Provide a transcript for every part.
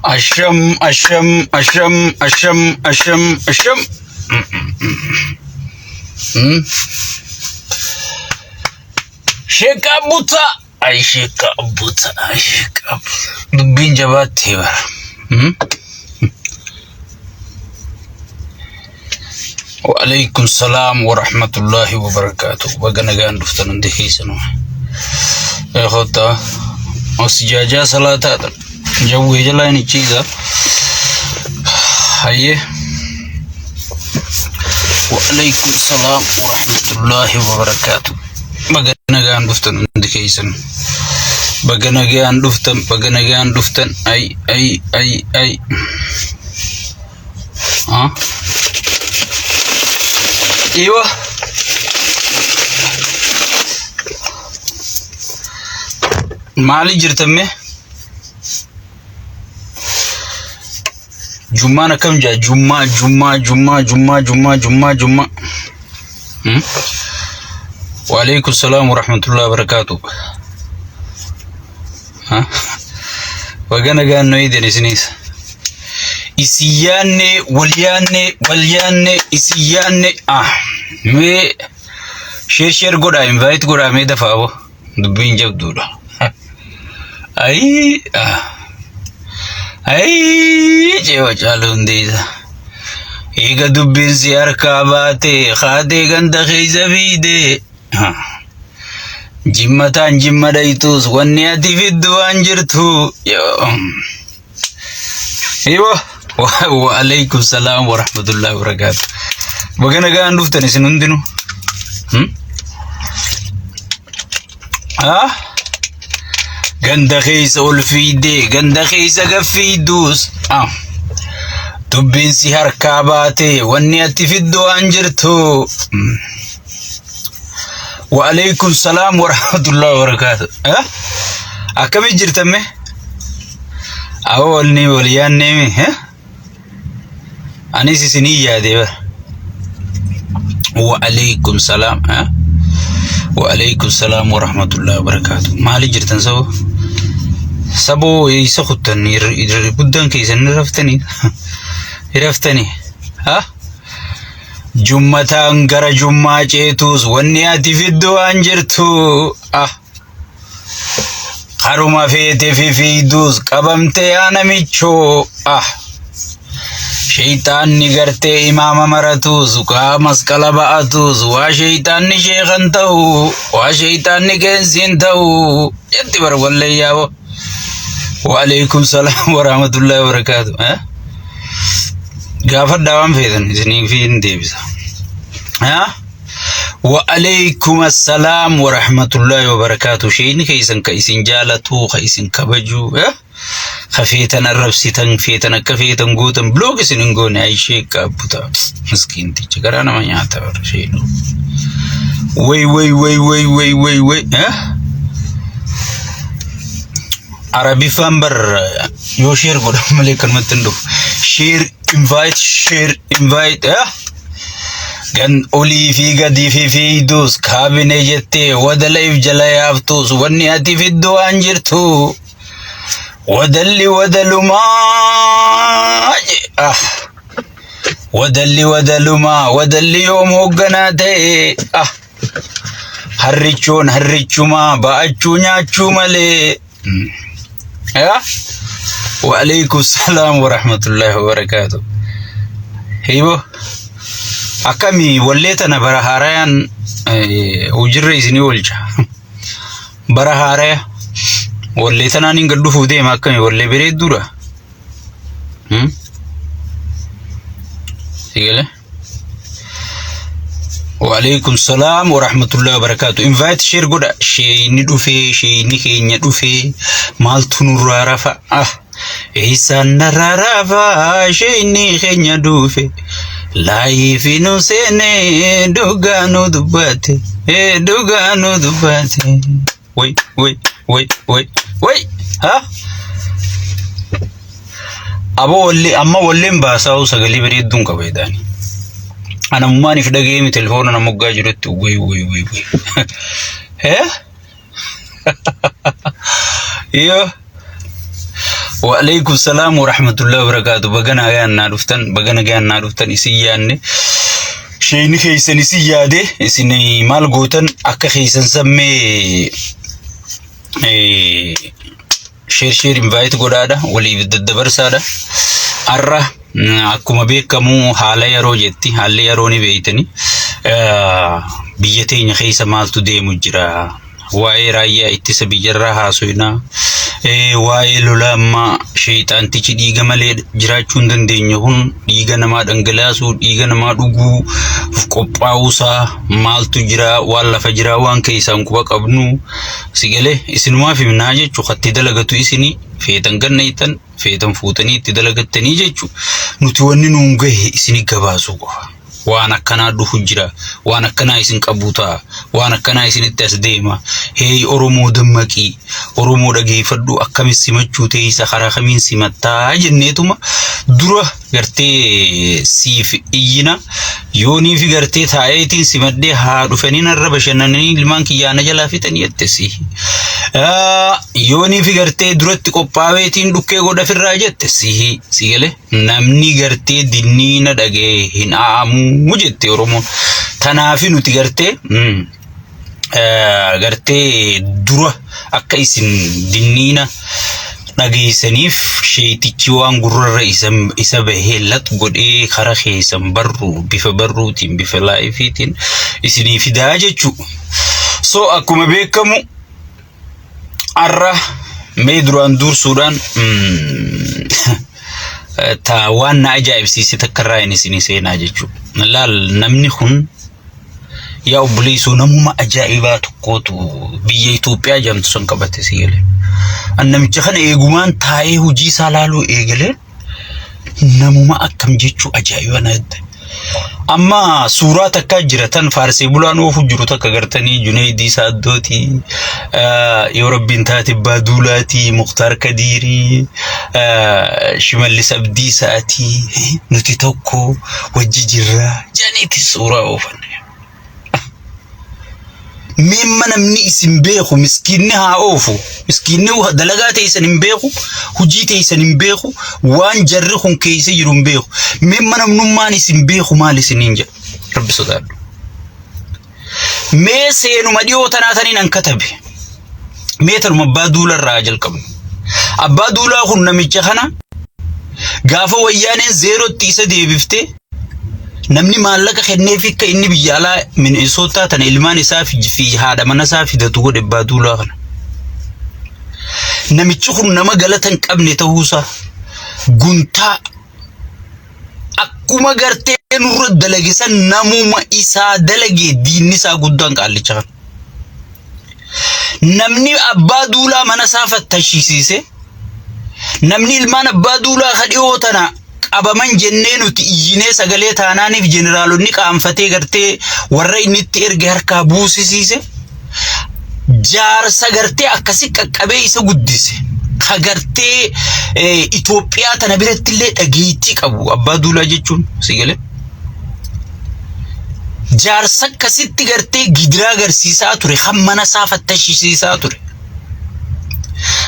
asham. Sheka buta. Ay sheka buta. Dubin jabat hewa. وعليكم السلام ورحمة الله وبركاته. بقنا قاعد نفتن دحي سنو يا خطة وسجاجة صلاة جو جلاني چيزا هاي. وعليكم السلام ورحمة الله وبركاته. بقنا قاعد نفتن دحي سنو بقنا قاعد نفتن أي ايوه مالي جرتمه جمعة كم جا جمعة وعليكم السلام ورحمة الله وبركاته. ها وقنا قال نويدني سنيس إسياني ولياني إسياني مي شير قدا invite قدا مي دفعه دبين جاب دولا أي جوا جالون ديزا إيجا دبين سيار كاباتي خادي غندا خيزا بيدي جمتان جمدايتوس ونياتي في الدوان جرتو ايوه وعليكم السلام ورحمة الله وبركاته. بقنا قاعد نفتن سنندنو غندا خيس أولفيدي غندا خيس غفيدوس تبين سيهر كاباتي ونياتي في الدوان جرتو. وعليكم السلام ورحمة الله وبركاته. أكمل جرتمه أولني وليان نيمي أنا سينية ديبر. وعليكم السلام وعليكم السلام ورحمة الله وبركاته. مالي جرتن سبو يسخطن يربدن كيسن رفتني جمعة غرا جمعة جيتوس ونياتي في الدوان جرتو خروما في دوس قبمتي أنا ميچو شيطان نغرتي إمام مرتوس وقامس قلباتوس وشيطان شيخنتو وشيطان نكنسنتو يتبر والله يابو. وعليكم السلام ورحمة الله وبركاته. غافر دوام فيدن إذن فين ديبسا وعليكم السلام ورحمة الله وبركاته. شيني كيسن جالتو كيسن كبجو خفيتنا الربسيتن فيتنا كفيتن قوتن بلوغ سننقون أي شيء كابوتا مسكين تيجي كرانا ما يعتبر شيء وي عربي فامبر يوشير قد مليكن متندو شير invite gan oli fi gadi fi dus kabine jette wadalay jalayaftus wanniyati fi duwan jirtu wadalluma wadalli yom hoganate harrichuma ba'achunya chumale وعليكم السلام ورحمة الله وبركاته. هيبو أكمي وليتنا برهاريان وجري سني ولجا برهاريا وليتنا نينقلو فودي ما أكمي ولي بريد دورا سيقله. وعليكم السلام ورحمة الله وبركاته. invite share قد شيء ندوفي شيء نكي ندوفي مالتو نرارفا إيسان نرارفا شيء نكي ندوفي لايفي نسيني دوغانو دباتي وي أبو ولي أما ولي مباساو سغلي بريد دونك بيداني أنا ماني في دقيقة تلفون أنا مقاجرت وي يو وعليكم السلام ورحمة الله وبركاته. بغنا غيان نادفتن إسياني شيني خيسن إسيادي إسيني مال غوتن أكا خيسن سمي شير invite godada ولي بددبر سادا أرى أكما بيكمو حالي يرو جتي حالي يروني بيتني بيتين خيسا مالتو دي مجرى واي رايا اتسا بيجرى هاسوينا waa'ee lola amma shayxaantichi dhiiga malee jiraachuu hin dandeenye kun dhiiga namaa dhangalaasuu dhiiga namaa dhuguu qophaa'uusaa maaltu jira waan lafa jira waan keessaan quba qabnu sigalee isinumaaf himnaa jechuu qatti dalagatu isini feetan gannaytan feetan fuutanii itti dalagattanii jechuu nuti wanni nuun gahe isini gabaasuu qofa waan akkanaa dhufu jira waan akkanaa isin qabuutaa waan akkanaa isinitti as deema hey oromoo dammaqii oromoo dhageeffadhu akkamis simachuu teessa karaa kamiin simattaa jenneetuma dura gartee siif iyyina yoonii fi gartee taayeetiin simadhee haa dhufanii narra bashannananii ilmaan kiyyaana jalaa fixanii jettesi yoonii fi gartee duratti qophaaweetiin dhukkee godhafirraa jettesi sigale namni gartee dinniina dhagee hin aamu jette oromoo tanaafi nuti gartee dura akka isin dinniina dhageessaniif sheetichi waan gurrarra isa bahee lat godhee kara keessan barru bifa barruutiin bifa laayifiitiin isinii fidaa jechuu so akkuma beekamu arra mee duraan dursuudhaan ta waan na ajaa'ibsiise takkarraa inni isinii seenaa jechuu laal namni kun yaa obboleessoo namuma ajaa'ibaa tokkootu biyya Itoophiyaa jamtu san qabate siile annamicha kana eegumaan taa'ee hojii isaa laaluu eegale namuma akkam jechuu ajaa'iba naadde amma suuraa takka jira tan faarsee bulaan oofu jiru takka gartanii Junaydii Saaddooti yoo rabbiin taate Baaduulaati Mukhtaar Kadiiri Shimallis Abdiisaati nuti tokko wajji jirra janiiti suuraa oofan مما نمني اسم بيخو مسكيني ها اوفو مسكيني دلغاتي سنين بيخو هجيتي سنين بيخو وان جرخون كيسي يرون بيخو مما نمنمان اسم بيخو مالي سنينجا رب صدار مي سينو مديو تناتنين انكتبه ميتر مبادولا الراجل كم أبادولا خون نميجخنا غافو ويانين زيرو تيسا دي بفتي namni maallaqa kennee fi akka inni biyya alaa Minnesota tan ilmaan isaa fi haadha mana isaa fidatu godhe Baaduulaa kana namichi kun nama galatan qabne ta'uusaa guntaa akkuma gartee nurra dalagisan namuma isaa dalagee diinni isaa guddaan qaallicha kana namni Baaduulaa mana isaa fattashiisiise namni ilmaan Baaduulaa kadhiyoo tana abaman jennee nuti iyyinee sagalee taanaaniif jeneraalonni qaanfatee gartee warra inni itti erge harkaa buusisiise jaarsa gartee akkasi qaqqabee isa guddise ka gartee Itoophiyaa tana biratti illee dhageettii qabu Baaduulaa jechuun sigale jaarsa akkasitti gartee gidiraa agarsiisaa ture hammana isaa fattashiisiisaa ture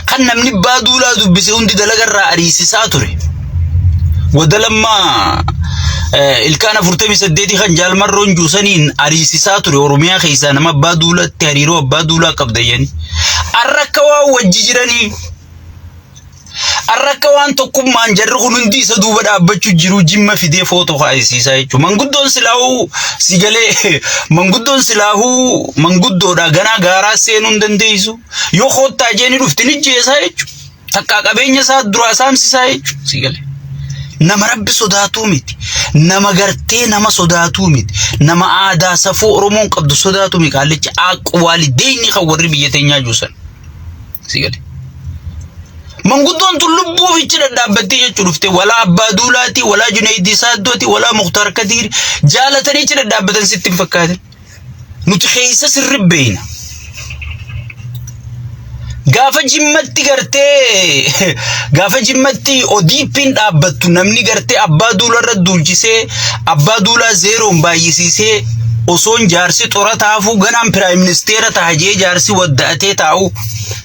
kan namni Baaduulaa dubbise hundi dalagarraa ariisisaa ture ودلما الكان فرتمي سديتي خن جال مرون جوسنين أريسي ساتوري أوروميا خيسان ما بادولا تهريرو بادولا قبضيان الركوا وجيجراني الركوان تقوم من جرخون ندي سدوبا أبتشو جيرو جيما في دي فوتو خايسي سايچو من قدون سلاهو سيجالي من قدون سلاهو من قدو دا غنا غارا سينون دنديسو يو خود تاجيني رفتني جي سايچو تكا قبين سات دراسام سي سايچو سيجالي nama rabbi sodaatu miti nama gartee nama sodaatu miti nama aadaa safuu oromoon qabdu sodaatu miti qallicha aqwaalideeni kan warri biyya teenyaa juusan sigale manguddoon tun lubbuu fichi dadhabbattee jechuu dhufte walaa Baaduulaati walaa Junaydii Saaddooti walaa Mukhtaar Kadiir jaalatanii ichi dadhabbatan sitti hin fakkaatin nuti keessa sirri beeyna gaafa jimmatti gartee gaafa jimmatti ODP'n dhaabbattu namni gartee Baaduulaa irra duulchisee Baaduulaa zeeroon baay'isiisee osoon jaarsi xorataafu ganaan prime minister taajee jaarsi wadda'atee taa'u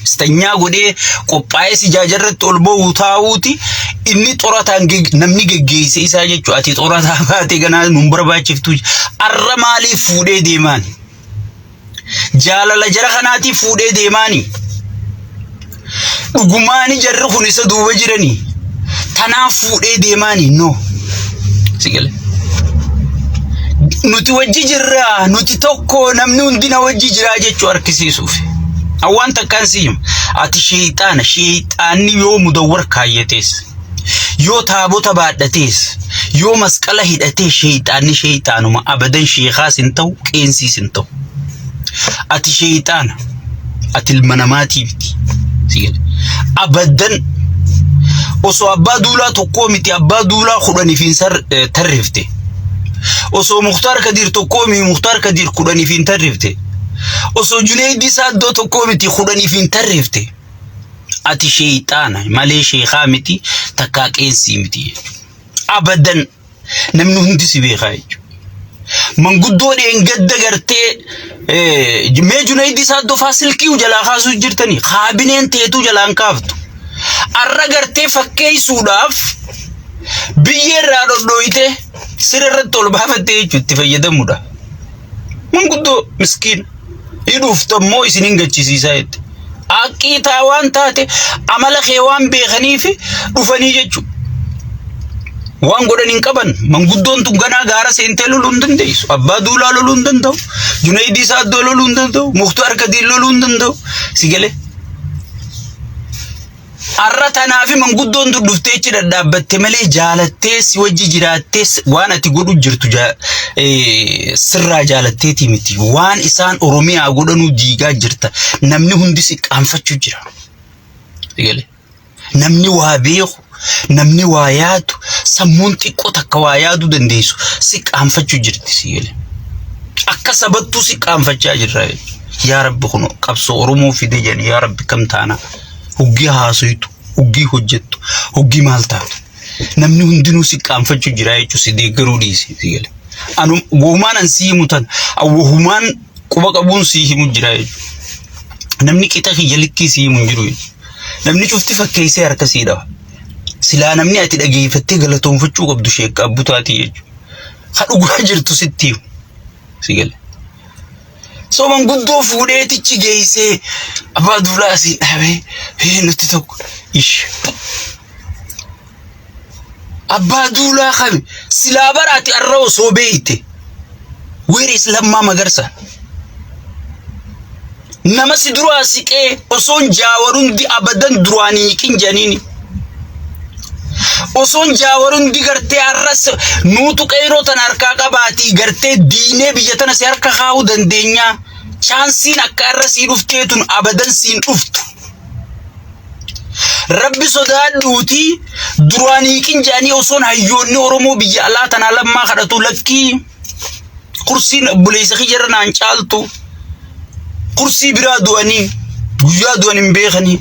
istanyaa godhee qophaa'ee sijaajarratti ol ba'uu taa'uuti inni xorataan namni geggeesse isaa jechuudha ati xorataa baate ganaan nun barbaachiftu arra maaliif fuudhee deemaan jaalala jara kanaati fuudhee deemaani dhugumaani jarri kun isa duuba jirani tanaaf fuudhee deemaani no sigale nuti wajji jirra nuti tokko namni hundina wajji jira jechuu argisiisuuf awwan takkan siim ati shayxaanni yoo mudawwar kaayetes yoo taabota baadhates yoo masqala hidhatee shayxaanuma abadan sheekhaas hin ta'u qeensiis hin ta'u ati shayxaana ati ilmanamaati biti sigale abadan osoo abbaa duulaa tokko miti abbaa duulaa kudhaniif tarrifte osoo Mukhtar Kadir tokko mi Mukhtar Kadir kudhaniif tarrifte osoo Junayd Saadoo tokko miti kudhaniif tarrifte ati shayxaana malee sheekhaa miti takkaa qeensi miti abadan namni hundi si beekaa jechuudha manguddoodheen gadda gartee mee Junayd Saadoo faasilkii jalaa kaasuu jirtanii kaabineen teetuu jalaan kaaftu arra gartee fakkeessuudhaaf biyyeerraa dhodhooyite sirarratti ol baafattee jechuudha itti fayyadamuudha manguddoo miskiin hidhuuftammoo isiniin gachisiisaa jette aqiitaa waan taate amala kee waan beekaniif dhufanii jechuudha waan godhan hin qaban manguddoon tun ganaa gaara seentee loluu hin dandeessu abbaa duulaa loluu hin danda'u Junayd Saadoo loluu hin danda'u Mukhtar Kadir loluu hin danda'u sigale arra tanaafi manguddoon tun dhufteechi dadhaabbatte malee jaalattee si wajji jiraattee waan ati godhu jirtu sirraa jaalatteeti miti waan isaan Oromiyaa godhanuu diigaa jirta namni hundi si qaanfachuu jira sigale namni waa beeku namni waa yaadu sammuun xiqqoo takka waa yaadu dandeessu si qaanfachuu jirti sigale akka sabattuu si qaanfachaa jirra yaa rabbi kun qabsoo Oromoo fide jedhani yaa rabbi kam taana huggi haasuytu huggi hojjettu huggi maal taatu namni hundinuu si qaanfachuu jira jechuun si deeggaruu dhiisi sigale anu goomaan an sii mutan awwahumaan quba qabuun sii himu jira jechuudha namni qixa kiyya likkii sii himu jiru namni cufti fakkeessee harka sii dhawa silaa namni ati dhageeffattee galatoonfachuu qabdu sheekka abbutaati jechuudha hadhugaa jirtu sitti sigale so manguddoo fuudheetichi geessee abbaa duulaa asiin dhaabee nuti tokko ish abbaa duulaa qabe silaa baraati arra osoo beeyte where is Lammaa Magarsaa nama si duraa siqee osoon jaawarundi abadan duraanii qinjaniini osoon jaawarundi gartee arras nuutu qeyroo tan harkaa qabaatii gartee diinee biyya tana si harka kaa'uu dandeenya chaansiin akka arrasii dhufteetun abadan siin dhuftu rabbi sodaadhuuti duraanii qinjaanii osoon hayyoonni Oromoo biyya alaa tana Lammaa kadhatu lakkii kursiin buleessa xiyyaara naan caaltu kursi biraa du'anii guyyaa du'an beekanii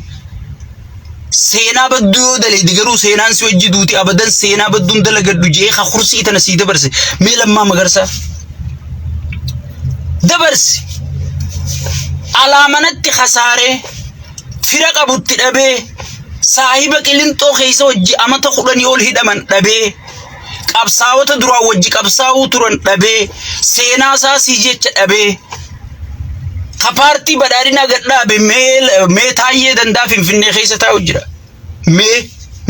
seenaa badduu dalii garuu seenaan si wajji duuti abadan seenaa badduun dalagadhu jee ka kursi tana si dabarse mee Lammaa Magarsaa dabarsi alaamanatti khasaare fira qabutti dhabee saahiba qilintoo keessa wajji amata 10 ol hidhaman dhabee qabsaawota duraa wajji qabsaa'uu turan dhabee seenaa isaa si jecha dhabee kapaartii badhaadhina gadhaabe mee taayyee dandaa Finfinnee keessa taa'u jira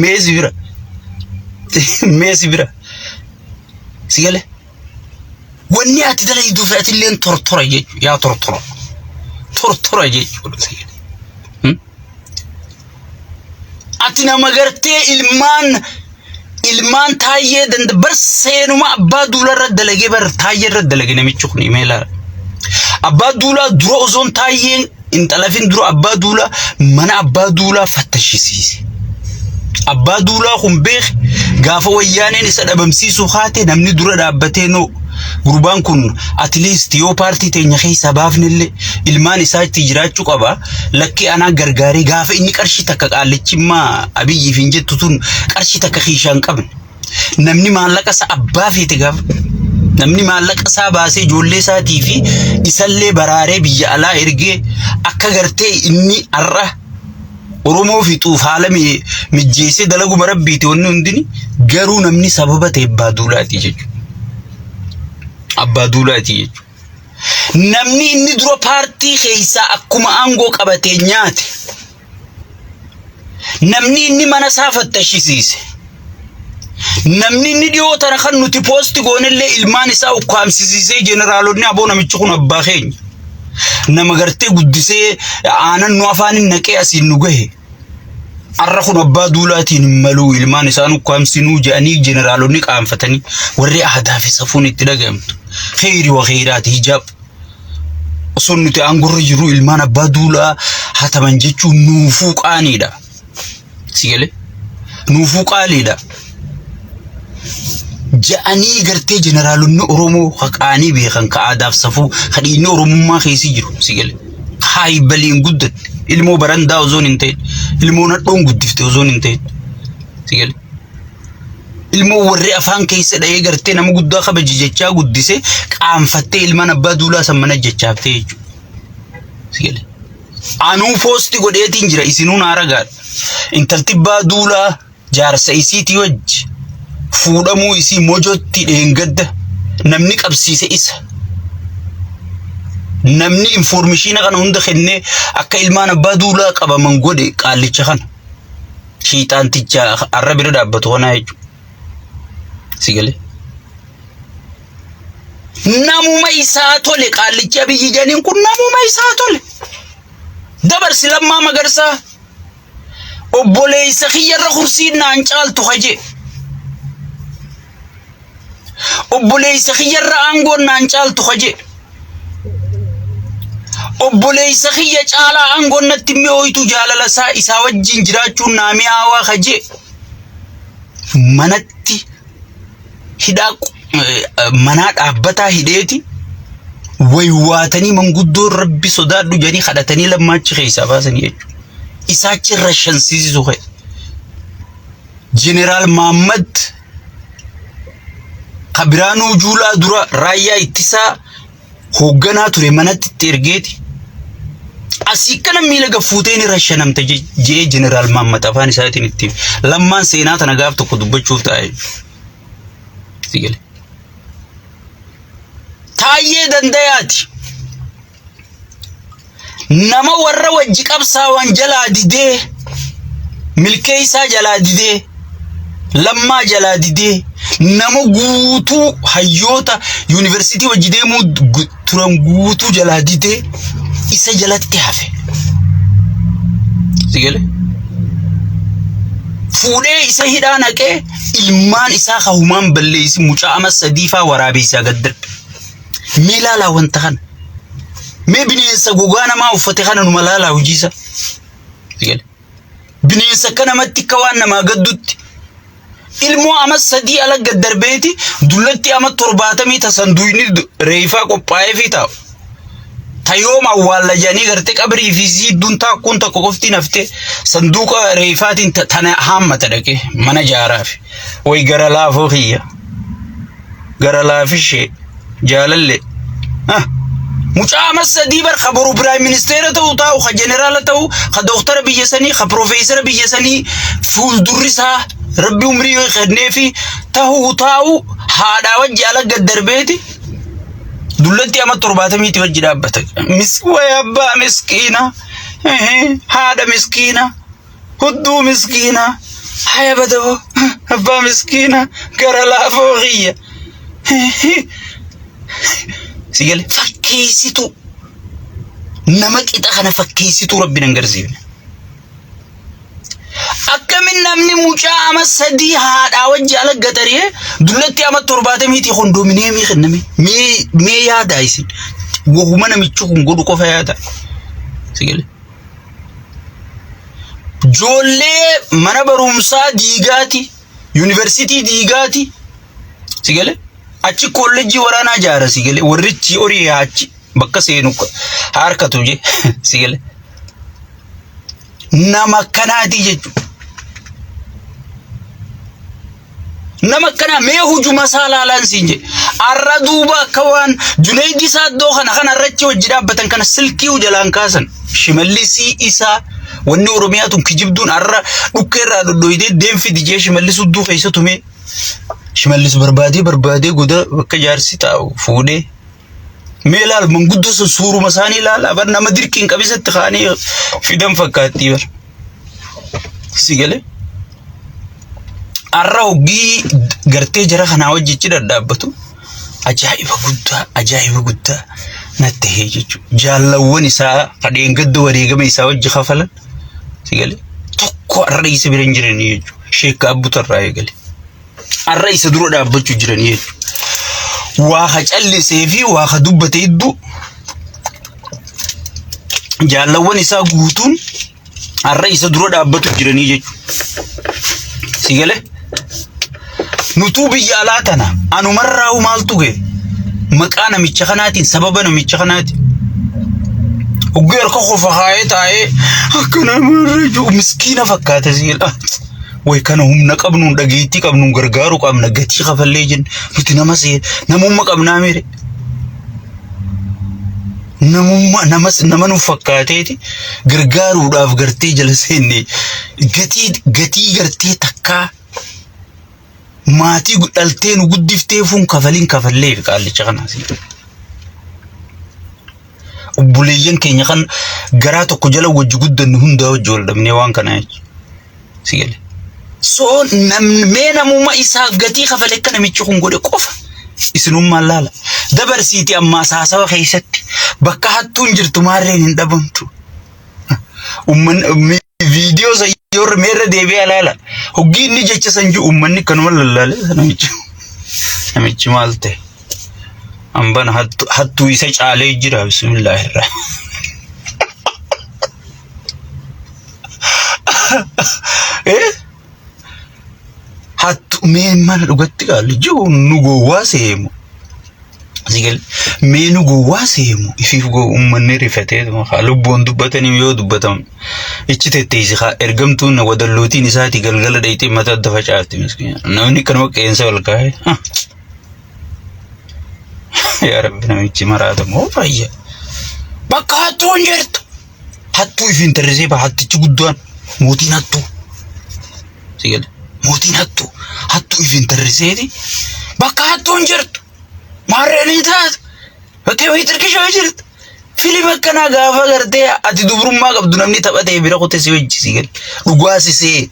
mee sibira sigale wanni ati dalaydu fa'atilleen tortora jechu yaa tortora jechu sigale ati nama gartee ilmaan taayyee danda bar seenuma abbaa duularra dalagee bar taayyee irra dalagee namichi kun imeela abbaa duulaa dura osoon taayyeen intalafin dura abbaa duulaa mana abbaa duulaa fattashisiise abbaa duulaa kun beek gaafa wayyaaneen isa dhabamsiisu haate namni dura dhaabbatee no gurbaan kun at least yoo partii teenya keessa baafnillee ilmaan isaa itti jiraachuu qaba lakki ana gargaaree gaafa inni qarshii takka qaalichimmaa abiyyiif hin jettu tun qarshii takka xiishaan qabne namni maallaqa sa abbaa feete gaafa namni maallaqa isaa baasee ijoollee isaatii fi isallee baraaree biyya alaa ergee akka gartee inni arra Oromoo fixuuf haala mijjeessee dalaguma rabbiiti wanni hundini garuu namni sababa ta'e abbaa duulaati jechuudha. Abbaa duulaati jechuudha. Namni inni dura paartii keessaa akkuma aangoo qabatee nyaate. Namni inni mana isaa fattashisiise. Namni inni dhiyoo tana kan nuti poosti goonellee ilmaan isaa ukkaamsisiisee jeneraalonni aboo namichi kun abbaa keenya. Nama gartee guddisee aanan nu afaanin naqee asiin nu gahe. Arra kun abbaa duulaatiin maluu ilmaan isaan ukkaamsinuu jedhanii jeneraalonni qaanfatanii warri aadaa fi safuun itti dhagahamtu. Kheyri wa kheyraati hijaab. Osoo nuti aangorra jiru ilmaan abbaa duulaa hataman jechuun nuufuu qaaniidha. Sigale? Nuufuu qaaliidha. Ja'anii gartee jeneraalonni Oromoo haqaanii beekan ka aadaaf safuu hadhiinni Oromummaa keessi jiru. Sigale? Haayi baliin guddatte. Ilmoo barandaa ozoon hin ta'in. Ilmoo nadhoon guddifte ozoon hin ta'in. Sigale? Ilmoo warri afaan keessa dha'ee gartee nama guddaa kabaji jechaa guddise qaanfattee ilmaan abbaa duulaa san mana jechaaftee jechuudha. Sigale? Anuu poosti godheetiin jira isinuun haaragaadha. Intalti abbaa duulaa jaarsa isiitii wajji fuudhamuu isii mojotti dheengadda namni qabsiise isa. Namni informationa kana hunda kennee akka ilmaan abbaa duulaa qabaman godhe qaallicha kana. Shiixaanticha arra bira dhaabbatu kanaa jechuudha. Sigale? Namuma isaa tole qaallicha biyyi janiin kun namuma isaa tole. Dabarsi Lammaa Magarsaa obboleessa kiyyarra kursiin naan caaltu haje. Obboleessa kiyyarra aangoon naan caaltu haje. Obboleessa kiyya caalaa aangoon natti mi'ooytu jaalala isaa wajjin jiraachuun naa mi'aawaa haje. Manatti hidhaa manaa dhaabbataa hidheeti waywaatanii manguddoon rabbi sodaadhu jedhanii kadhatanii lammaachi keessaa baasanii jechuudha. Isaachi rashansiisu ka'e. Jeneraal Mahammad Kabiraanuu Juulaa dura raayyaa ittisaa hoogganaa ture manatti itti ergeeti. Asii kana miila gaffuuteen rashanamte jee Jeneraal Mahammad afaan isaatiin itti lammaan seenaa tana gaaf tokko dubbachuuf taa'e. Sigale? Taayyee Dandayaati. Nama warra wajji qabsaawan jalaa didee milkee isaa jalaa didee Lammaa jalaa didee nama guutuu hayyoota yuunivarsiitii wajji deemuu turan guutuu jalaa didee isa jalatti hafe. Sigale? Fuudhee isa hidhaa naqee ilmaan isaa hahumaan balleessi mucaa ama sadiifaa waraabee isaa gaddarbe. Mee laalaa wanta kana. Mee bineensa gogaa namaa uffate kana numa laalaa hojiisa. Sigale? Bineensa akka namatti akka waan namaa gaddutti. Ilmoo ama sadii ala gaddarbeeti dullatti ama 70 tasanduuyni reefaa qophaa'ee fi taa'u. Tayooma awwaalajanii gartee qabrii fi siidduun taakkuun tokko qoftiin haftee sanduuqa reefaatiin tana haammata dhaqee mana jaaraaf. Way gara laafoo kiyya. Gara laafishee jaalalle. Mucaa ama sadii bar khabaru Prime Minister ta'u ka jeneraala ta'u ka doktora biyya sanii ka profeesara biyya sanii fuuldurrisaa Rabbi umrii kennee fi ta'u haadhaa wajji ala gaddarbeeti. Dullatti ama 70 wajji dhaabbata. Way abbaa miskiina. Haadha miskiina. Hudduu miskiina. Haya badabo. Abbaa miskiina. Gara laafoo kiyya. Sigale fakkeessitu. Nama qixa kana fakkeessitu Rabbi nan garsiifne. Akkamin namni mucaa ama sadii haadhaa wajji ala gataree dullatti ama 70 kondominiyeemii kenname. Mee yaada isin. Wahuma namichi kun godhu qofa yaada. Sigale. Joollee mana barumsaa diigaati. Yuunivarsiitii diigaati. Sigale. Achi kolleejjii waraanaa jaara sigale. Warrichi horii achi bakka seenu harkatu je sigale. Nama kanaati jechuudha. nama kana mee hujuma salaalaan sinje arra duuba kawaan Junaidi Saddoo kana rachi wajji dhaabbatan kana silkii jalaan kaasan Shimallisii isaa wanni Oromiyaatun kijibduun arra dhukkeerraa dhodhoyitee deemfi dijee Shimallis udduu keessa tume Shimallis barbaadee goda bakka jaarsi taa'u fuudhee mee laal manguddoo sun suuruma isaanii laala bar nama dirqiin qabisatti kaanii fidan fakkaattii bar sigale arra hoggii gartee jara kana wajjichi dadhaabbatu ajaa'iba guddaa natti hee jechuudha jaalawwan isaa kadheen gadda wareegama isaa wajji kafalan sigale tokko arra isa biran jiranii jechuudha sheekka abbutarraa eegale arra isa dura dhaabbachuu jiranii jechuudha waa callisee fi waa dubbate iddu jaalawwan isaa guutuun arra isa dura dhaabbatu jiranii jechuudha sigale nutu biyya alaatana anumarraa maaltu gee maqaa namicha kanaatiin sababa namicha kanaatiin ugeer ka qofa haayee taa'ee akkana marraju miskiina fakkaata siila way kana humna qabnuun dhageetti qabnuun gargaaru qabna gatii kafallee jin nuti namumma qabnaa mere nama nu fakkaateeti gargaaruudhaaf gartee jala seenne gatii gartee takkaa maatii dhaltee nu guddiftee fuun kafallee qaallicha kanaasi obboleeyyan keenya kan garaa tokko jala wajji guddannu hundaa wajji wal dhabnee waan kana sigale so namummaa isaa gatii kafalee kana michi kun godhe qofa isinummaan laala dabarsiiti amma saasawa keessatti bakka hattuun jirtu maarreen hin dhabamtu umman video sayyor meerra deebi'a laala hoggi inni jecha sanju ummanni kanuma lallaale namichi maalte amban hattu isa caalee jira bismillahir hattu meemman dhugatti qaalli jiru nu gowwaa seemu sigal meenu gowwaa seemu ifiif go ummanni rifatee lubbuun dubbatanii yoo dubbatan ichi tetteesi ergamtuun na wadallootiin isaati galgala dhayitee mata adda facaatti miskiina namni kanuma qeensa wal kaa'e yaa rabbi namichi maraatamoo fayya bakka hattuun jirtu hattuu ifiin tarrisee hattichi guddaan mootiin hattuu sigal mootiin hattuu ifiin tarriseeti bakka hattuun jirtu maarreen taat bakka way tirkishoo jirtu filim akkana gaafa gartee ati dubrummaa qabdu namni taphatee bira qote si wajji sigal dhugaasisee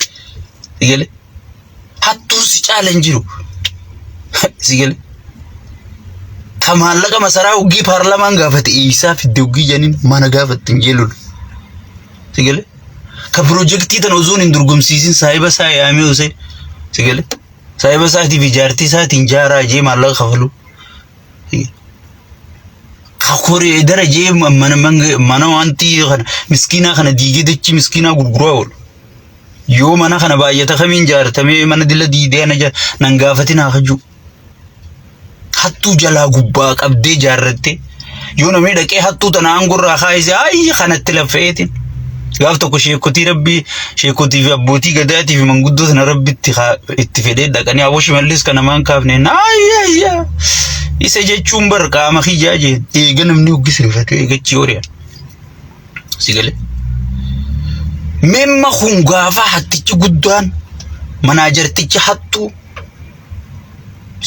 sigal hattuu si caalan jiru sigal kamaallaqa masaraa uggii paarlamaan gaafate isaa fidde uggii janiin mana gaafattin jeelul sigal ka projektii tan ozoon hin durgumsiisin saahiba isaa yaamee use sigal saahiba isaatiif ijaartii isaatiin jaaraa jee maallaqa kafalu kakore darajee mana wanti kana miskiina kana diigee dachi miskiina gurguraa oolu yoo mana kana baay'ata kamiin jaartamee mana dila diidee nan gaafatin haju hattuu jalaa gubbaa qabdee jaarratte yoo namni dhaqee hattuu tana angurraa kaayise ay kanatti lafeetin gaaf tokko sheekotii fi abbootii gadaatii fi manguddoo sana rabbitti itti fedhee dhaqanii Abbo Shimallis kana maan kaafne ayya isa jechuun bar qaama xiyyaa jeen eega namni uggis rifate eegachi horiya sigale memma kun gaafa hattichi guddaan manaajartichi hattuu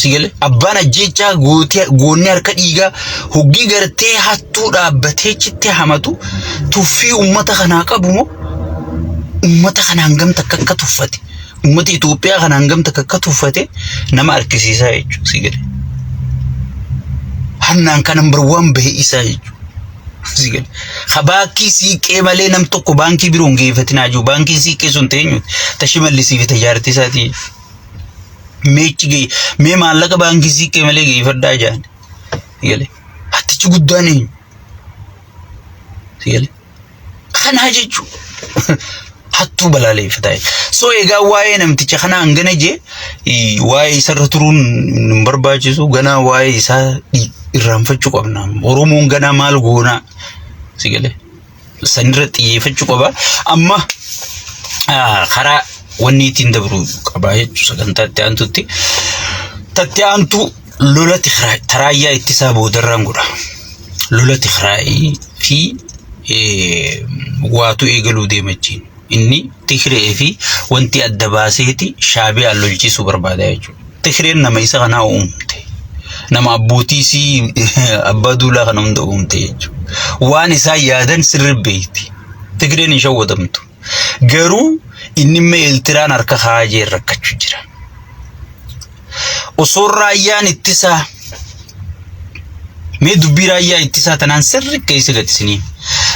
sigale abbaan ajjechaa goonni harka dhiigaa hoggii gartee hattuu dhaabbatee chitti hamatu tuffii ummata kanaa qabu moo ummata kanaan gamta akka tuffate ummata Itoophiyaa kanaan gamta akka tuffate nama argisiisaa jechuudha sigale hannaan kan number 1 bahe isaa jechuudha sigale khabaakii siiqee malee nam tokko baankii biroon geeffatinaa jiru baankii siiqee sun teenyu Shimallisii fi tajaartii isaatii meechige mee maallaqa baankii siiqee malee geeffadhaa jaan sigale hattichi guddaan sigale kana jechuudha hattuu balaleeffataa so egaa waa'ee namticha kana hangana jee waa'ee isarra turuun hin barbaachisu ganaa waa'ee isaa irraanfachuu qabna Oromoon ganaa maal goona sigale sanirra xiyyeeffachuu qaba amma karaa wanni ittiin dabru qabaa jechuudha sagantaatti aantutti تتيانتو لولا تخراي ترايا اتسابو درانغورا لولا تخراي في واتو إيجلو ديمتين إني تخري في وانتي الدباسيتي شابي اللوجي سوبر بادايجو تخرين نما يسغنا أمتي نما أبوتي سي أبادولا غنم دا أمتي واني سا يادن سر بيتي تخرين نشو ودمتو غرو إني ما يلتران أركا خاجي ركتشو جرا وصور رايان اتسا مي دبي رايا اتسا تنان سر كيسي غتسني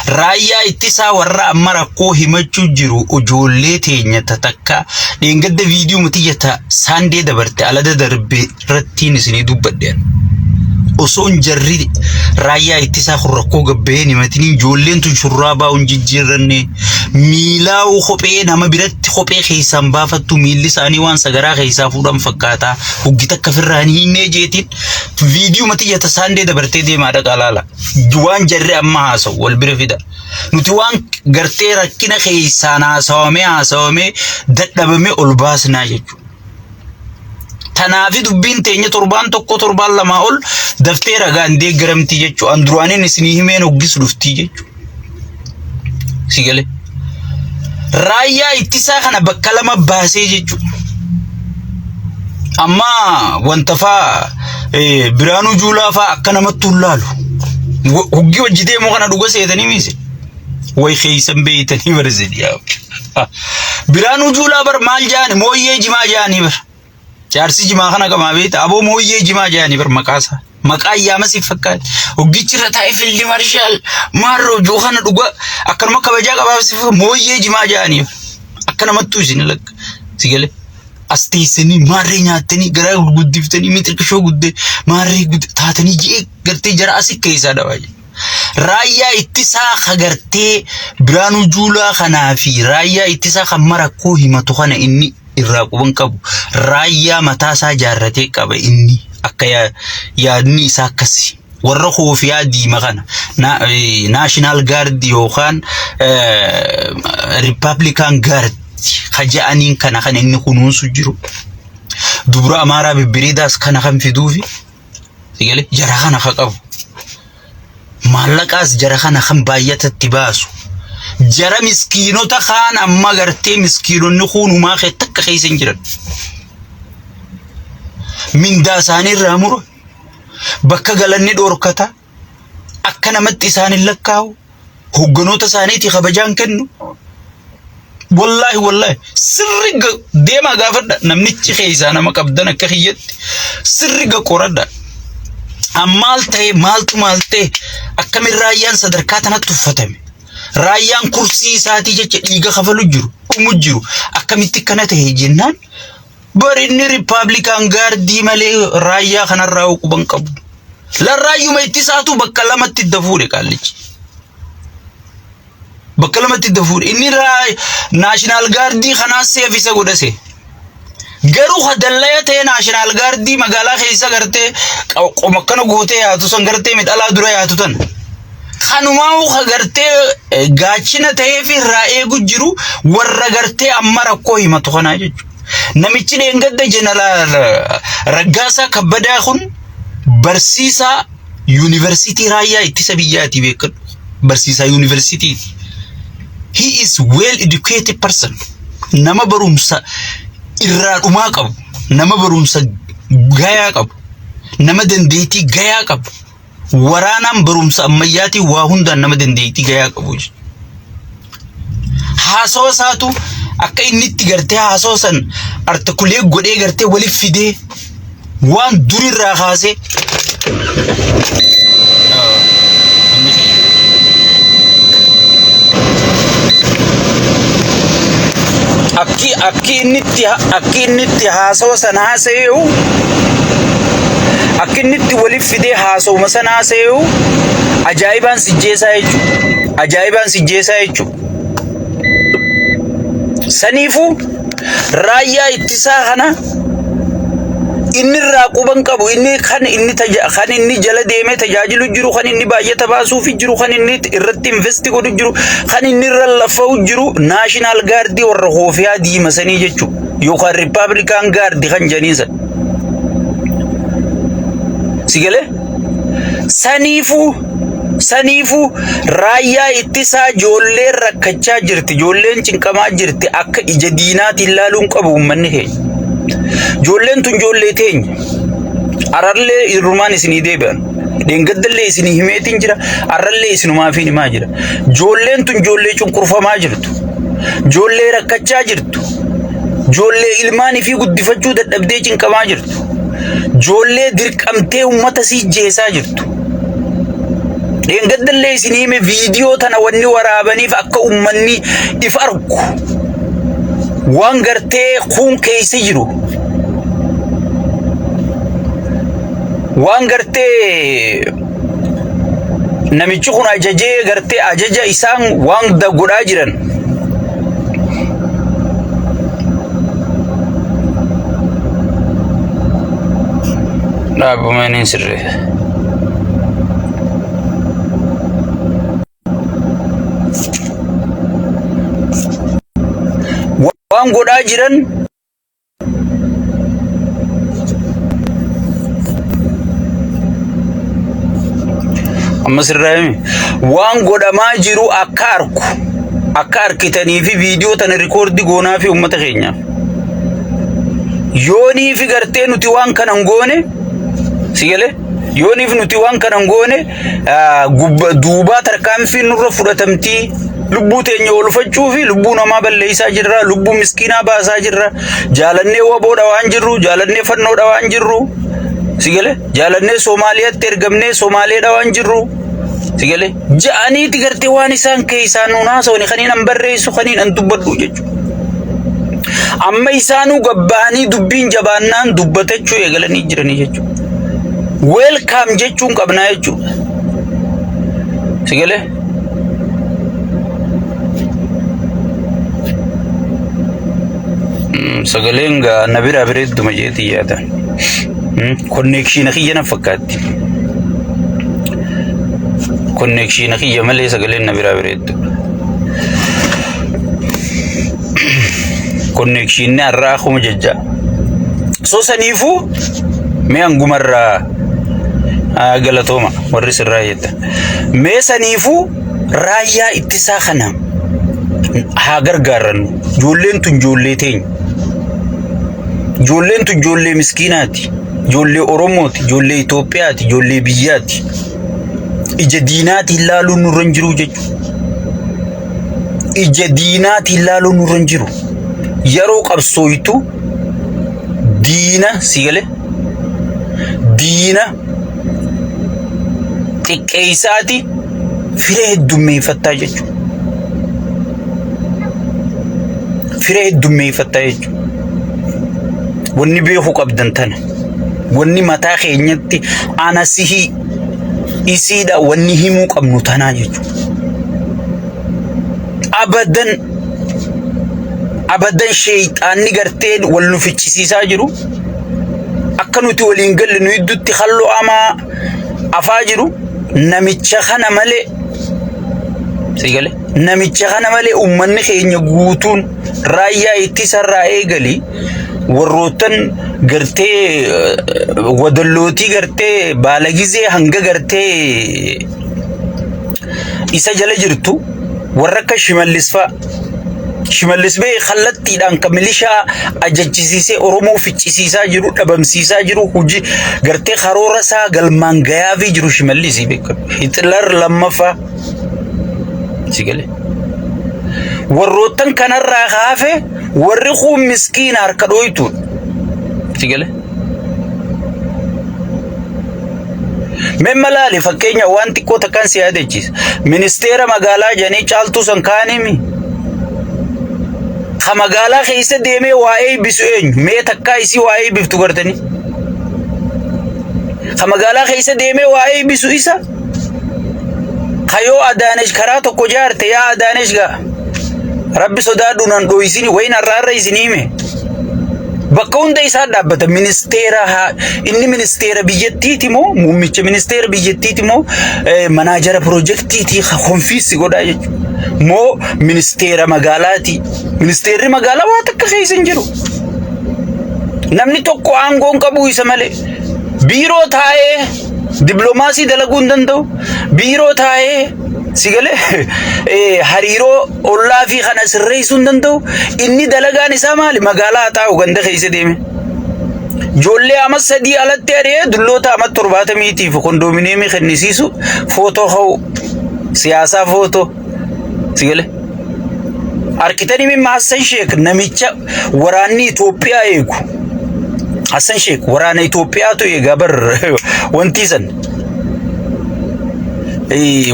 رايا اتسا ورا أمرا كوهي مجو جرو وجوليتي نتتكا لينقد فيديو متيجتا ساندي دبرتي على دربي رتين سني دوبدين وصون جري رايا اتسا خرقو قبيني متنين جولين تنشرابا ونججرني ميلاو خوبي نما برت خوبي خيسان بافتو ميلي ساني وان سغرا خيسا فودم فكاتا وغيتك فراني نيجيتين فيديو متيجتا ساندي دبرتي دي مادا قالالا جوان جري أما هاسو والبرفدا نتوان غرتي ركنا خيسانا سومي دتبمي ألباسنا يجو تنافي دبين تيني تربان توكو تربان لما أقول دفتير غاندي غرمتي يجو أندرواني نسنيه مين وغيس لفتي يجو سيقالي رايا اتسا خانا بكالما باسي يجو أما وانتفا برانو جولا فا أكنا متولالو وغي وجدي مغانا دوغا سيداني ميسي وي خيسان بيتاني برزيد يا برانو جولا بر مال جاني مويه جما جاني بر جارسي جما خانا كما بيت أبو مويه جما جاني بر مقاسا مقا أياما سيفكات وغي چرطاي فيلدي مارشال مارو جو خانا دوغا أكنا مكبجا قباب سيفكات مويه جما جاني بر أكنا متوشين لك سيقالي أستيسني ماري ناتني غرا غدفتني متر كشو غد ماري غد تاتني جي غرتي جراسي كيسا دواجي رايا اتسا خغرتي برانو جولا خنافي رايا اتسا خمرا كوهي متخنا اني الراقبن قبو رايا متاسا جارتي قبا اني اكا يادني ساكسي ورخو في ادي مغانا ناشنال غارد يوخان ريبابليكان غارد خجا أنين كنا خن إني خنون سجرو دبرة أمارا ببريداس كنا خن في دوفي تقولي جرخنا خقابو مالكاس جرخنا خن بايات التباسو جرا مسكينو تخان أما غرتي مسكينو نخون وما خيتك خيسن جرن من داساني الرامورو بكا غلني دوركتا أكنا متساني اللكاو هقنو تساني تخبجان كنو والله سرق ديما غافر نمنيتي خيسانا ما قبدنا كخيت سرق قردا مالتي اكمل رايان صدركاتنا تفتم رايان كرسي ساتي جچ ديغا خفلو جرو كومجرو اكميتي كنته هيجنان برين ريبابليكان غاردي مالي رايا خنا راو كبنقب لا رايو ميتي ساتو بكلمت الدفور قالچ بكلمة الدفور إني راي ناشنال غاردي خناس سيفيسا قدسي غرو خدلية ناشنال غاردي مقالا خيسا غرتي ومكانو غوتي ياتو سنغرتي متالا درا ياتو تن خانوماو خغرتي غاچنا تيفي رائي گجرو ورّا غرتي أمارا كوهي متو خنا جج نميچين انگد جنرال رگاسا كبدا خون برسيسا يونيورسيتي رايا اتسا بياتي بيكن برسيسا يونيورسيتي he is well educated person nama barumsa irra duma qabu nama barumsa gaya qabu nama dandeeti gaya qabu waranan barumsa ammayati wa hunda nama dandeeti gaya qabu haasosatu akka inni itti garte haasosan article godhe garte wali fide wan durirra khase أكي نتي هاسو سناسيو أكي نتي ولي فيدي هاسو مسناسيو أجايبان سجيسا يجو سنيفو رايا اتساخنا إني راقوبان قبو إني خان إني جل ديمي تجاجلو جرو خان إني باية تباسو في جرو خان إني إرتي مفستي قدو جرو خان إني رلفو جرو ناشنال غاردي ورخوفيا دي مساني جچو يوخان ريبابليكان غاردي خان جانيسا sigale saniifu raayyaa ittisaa ijoolleen rakkachaa jirti, ijoolleen cinqamaa jirti, akka ija diinaatti ilaaluun qabu uummanni keenya. Ijoolleen tun ijoollee teenya. Arallee irrumaan isinii deebi'an. Deengaddallee isinii himeetiin jira, arallee isinumaa fi himaa jira. Ijoolleen tun ijoollee cunqurfamaa jirtu. Ijoollee rakkachaa jirtu. Ijoollee ilmaanii fi guddifachuu dadhabdee cinqamaa jirtu. Ijoollee dirqamtee uummata sii jeesaa jirtu. Deengaddallee isinii hime viidiyoo tana wanni waraabaniif akka uummanni if argu. Waan gartee kun keessa jiru. Waan gartee namichi kun ajajee gartee ajaja isaan waan godhaa jiran. Dhaabumeen sirrii. Waan godhaa jiran amma sirraa'ime waan godhamaa jiru akka arkitanii fi viidiyoo tana rikoordi goonaa fi uummata keenyaaf. Yoonii fi gartee nuti waan kanan goone sigale yoonii fi nuti waan kanan goone duubaa tarkaanfii nurra fudhatamtii lubbuu teenya oolfachuu fi lubbuu namaa balleessaa jirra, lubbuu miskiinaa baasaa jirra, jaalannee waboodha waan jirru, jaalannee fannoodha waan jirru, sigale jaalannee Soomaaliyaatti ergamnee Somaaleedha waan jirru, sigale ja'aniiti gartee waan isaan keessaan nuun haasawani kaniin an barreessu kaniin an dubbadhu jechuudha. Amma isaanuu gabbaanii dubbiin jabaannaan dubbatachuu eegalanii jiranii jechuudha. Welcome jechuun qabnaa jechuudha. Sigale sagaleen gaa na bira bireedduma jeetii yaatan. Konneekshiina kiyya na fakkaatti. Konneekshiina kiyya malee sagaleen na bira bireeddu. Konneekshiinni har'aa akkuma jechaa. So saniifuu mee hangumarraa galatooma warri sirraa jettan. Mee saniifuu raayyaa ittisaa kana haa gargaarannu. Ijoolleen tun ijoollee teenya. Ijoolleen tun ijoollee miskiinaati. Ijoollee Oromooti, ijoollee Itoophiyaati, ijoollee biyyaati. Ija diinaatti ilaaluun nurra hin jiru jechuudha. Ija diinaatti ilaaluun nurra hin jiru. Yeroo qabsooytu diina sigale diina xiqqeessaati firee heddummeeffattaa jechuudha. Firee heddummeeffattaa jechuudha. Wanni beekuu qabdan tana. Wanni mataa keenyatti ana sihii isiidha wanni himuu qabnu tanaa jechuudha. Abadan shayxaanni gartee wal nu ficcisiisaa jiru. Akka nuti waliin galle nu iddutti halluu amaa afaa jiru. Namicha kana malee sigale namicha kana malee uummanni keenya guutuun raayyaa ittisarraa eegali. Warrootan gartee wadallootii gartee baalagizee hanga gartee isa jala jirtu warra akka Shimallis bee kallattiidhaan kan milishaa ajajjisiisee Oromoo ficcisiisaa jiru, dhabamsiisaa jiru, hojii gartee karoora isaa galmaan gayaafii jiru Shimallisii beekamu. Hitler lammaffaa sigale. Warrootan kanarraa kaafe warri kun miskiina harka dhooytuudha. Sigale. Memma laali fakkeenya waan xiqqoo takkaan si yaadachiisa. Ministeera magaalaa janii caaltuu san kaanimi. Ka magaalaa keessa deemee waa'ee bisu eenyu? Mee takkaa isii waa'ee biftu gartanii? Ka magaalaa keessa deemee waa'ee bisu isa? Kayoo Adaanesh karaa tokko jaarte yaa Adaanesh gaa. Rabbi sodaadhuunaan dhooyisini wayin har'aarra isinii hime. Bakka hunda isaa dhaabbata inni ministeera biyyattiiti moo muummicha ministeera biyyattiiti moo manaajara piroojeektiiti konfiisi godhaa jechuudha. Moo ministeera magaalaati. Ministeerri magaalaa waa takka keessa hin jiru. Namni tokko aangoon qabu isa malee biiroo taa'ee Diplomaasii dalaguun danda'u biiroo taa'ee sigale hariiroo ollaa fi kana sirreessuun danda'u inni dalagaan isaa maali magaalaa taa'u ganda keessa deeme. Ijoollee amma sadii alatti ari'ee dulloota amma 70tiif kondominiyeemii kennisiisu footoo ha'u siyaasaa footoo sigale. Arkitanii min Hassan Sheikh namicha waraanni Itoophiyaa eegu. Hassan Sheikh waraana Itoophiyaa to eega bar wanti san.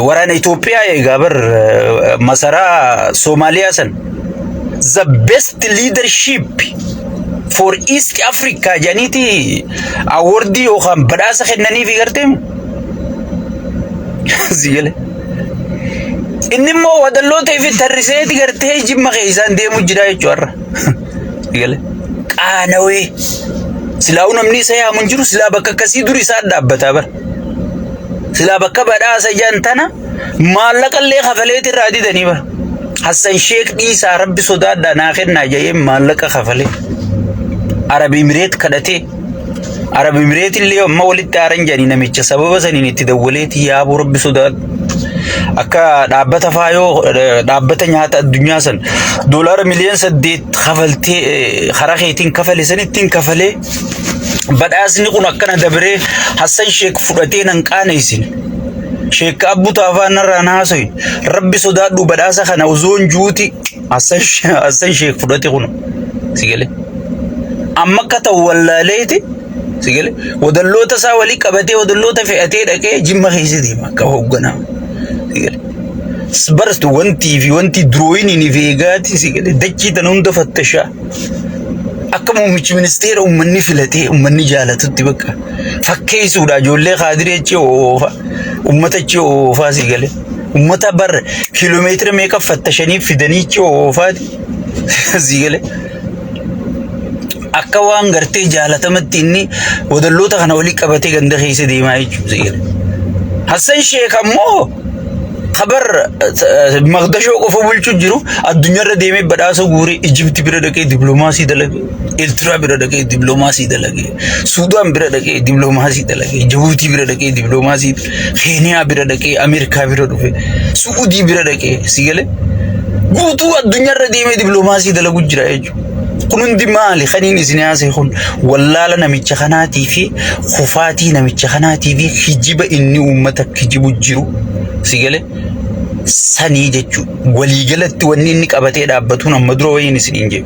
Waraana Itoophiyaa eega bar masaraa Somaaliyaa san. The best leadership for East Africa janiti awardii yookaan badhaasa kennaniif garteemu. Sigale. Inni immoo wadalloota fi tarriseeti gartee jimma keessaan deemu jira jechuudha. Sigale. Qaanawee. Silaa namni isa yaamun jiru silaa bakka akkasii duri isaa dhaabbataa bara. Silaa bakka badhaasa jantana maallaqa illee kafaleeti irraa didanii bara. Hassan Sheikh dhiisaa rabbi sodaadhaa naa kennaa jedhee maallaqa kafalee. Arabi Emireet kadhatee. Arabi Emireet illee amma walitti aaran jedhanii namicha sababa saniin itti dawwaleeti yaabuu rabbi sodaadha. Akka dhaabbata faayoo dhaabbata nyaata addunyaa san $8 miliyoona kafaltee karaa keetiin kafale sanittiin kafalee badhaasni kun akkana dabaree Hassan Sheikh fudhatee nan qaanaysin. Sheikh Abbu Taafaan narraa naasoy rabbi sodaadhu badhaasa kana uzoon juuti Hassan Sheikh fudhate kun sigale. Amma akka ta'u wallaaleeti sigale wadalloota isaa walii qabatee wadalloota fe'atee dhaqee jimma keessa deema akka hoogganaa. Sbarstu wanti drawing ni vegaati sigale dachii tan hunda fattashaa akka muummichi ministeera ummanni filatee ummanni jaalatutti bakka fakkeessuudha ijoollee Khaadiree jechee oofa ummata jechee oofa sigale ummata bar kiiloomeetira meeqa fattashanii fidanii jechee oofaati sigale akka waan gartee jaalatamatti inni wadalloota kana walii qabatee ganda keessa deemaa jechuudha sigale. Hassan Sheikh ammoo خبر مقدشو قفو بلچو جرو الدنيا را ديمي بداسو غوري ايجيبت بيرا دكي دبلوماسي دلگي الترا بيرا دكي دبلوماسي دلگي سودان بيرا دكي دبلوماسي دلگي جبوتي بيرا دكي دبلوماسي خينيا بيرا دكي امريكا بيرا دفه سعودي بيرا دكي سيگله غوتو الدنيا را ديمي دبلوماسي دلگو جرا ايجو كنون دي مالي خنين اسنياسي خون والله نميچ خناتي في خفاتي نميچ خناتي في خجيب اني امتك خجيبو جرو سيگله sanii jechu walii galatti wanni inni qabatee dhaabbatuun amma dura wayin isin inje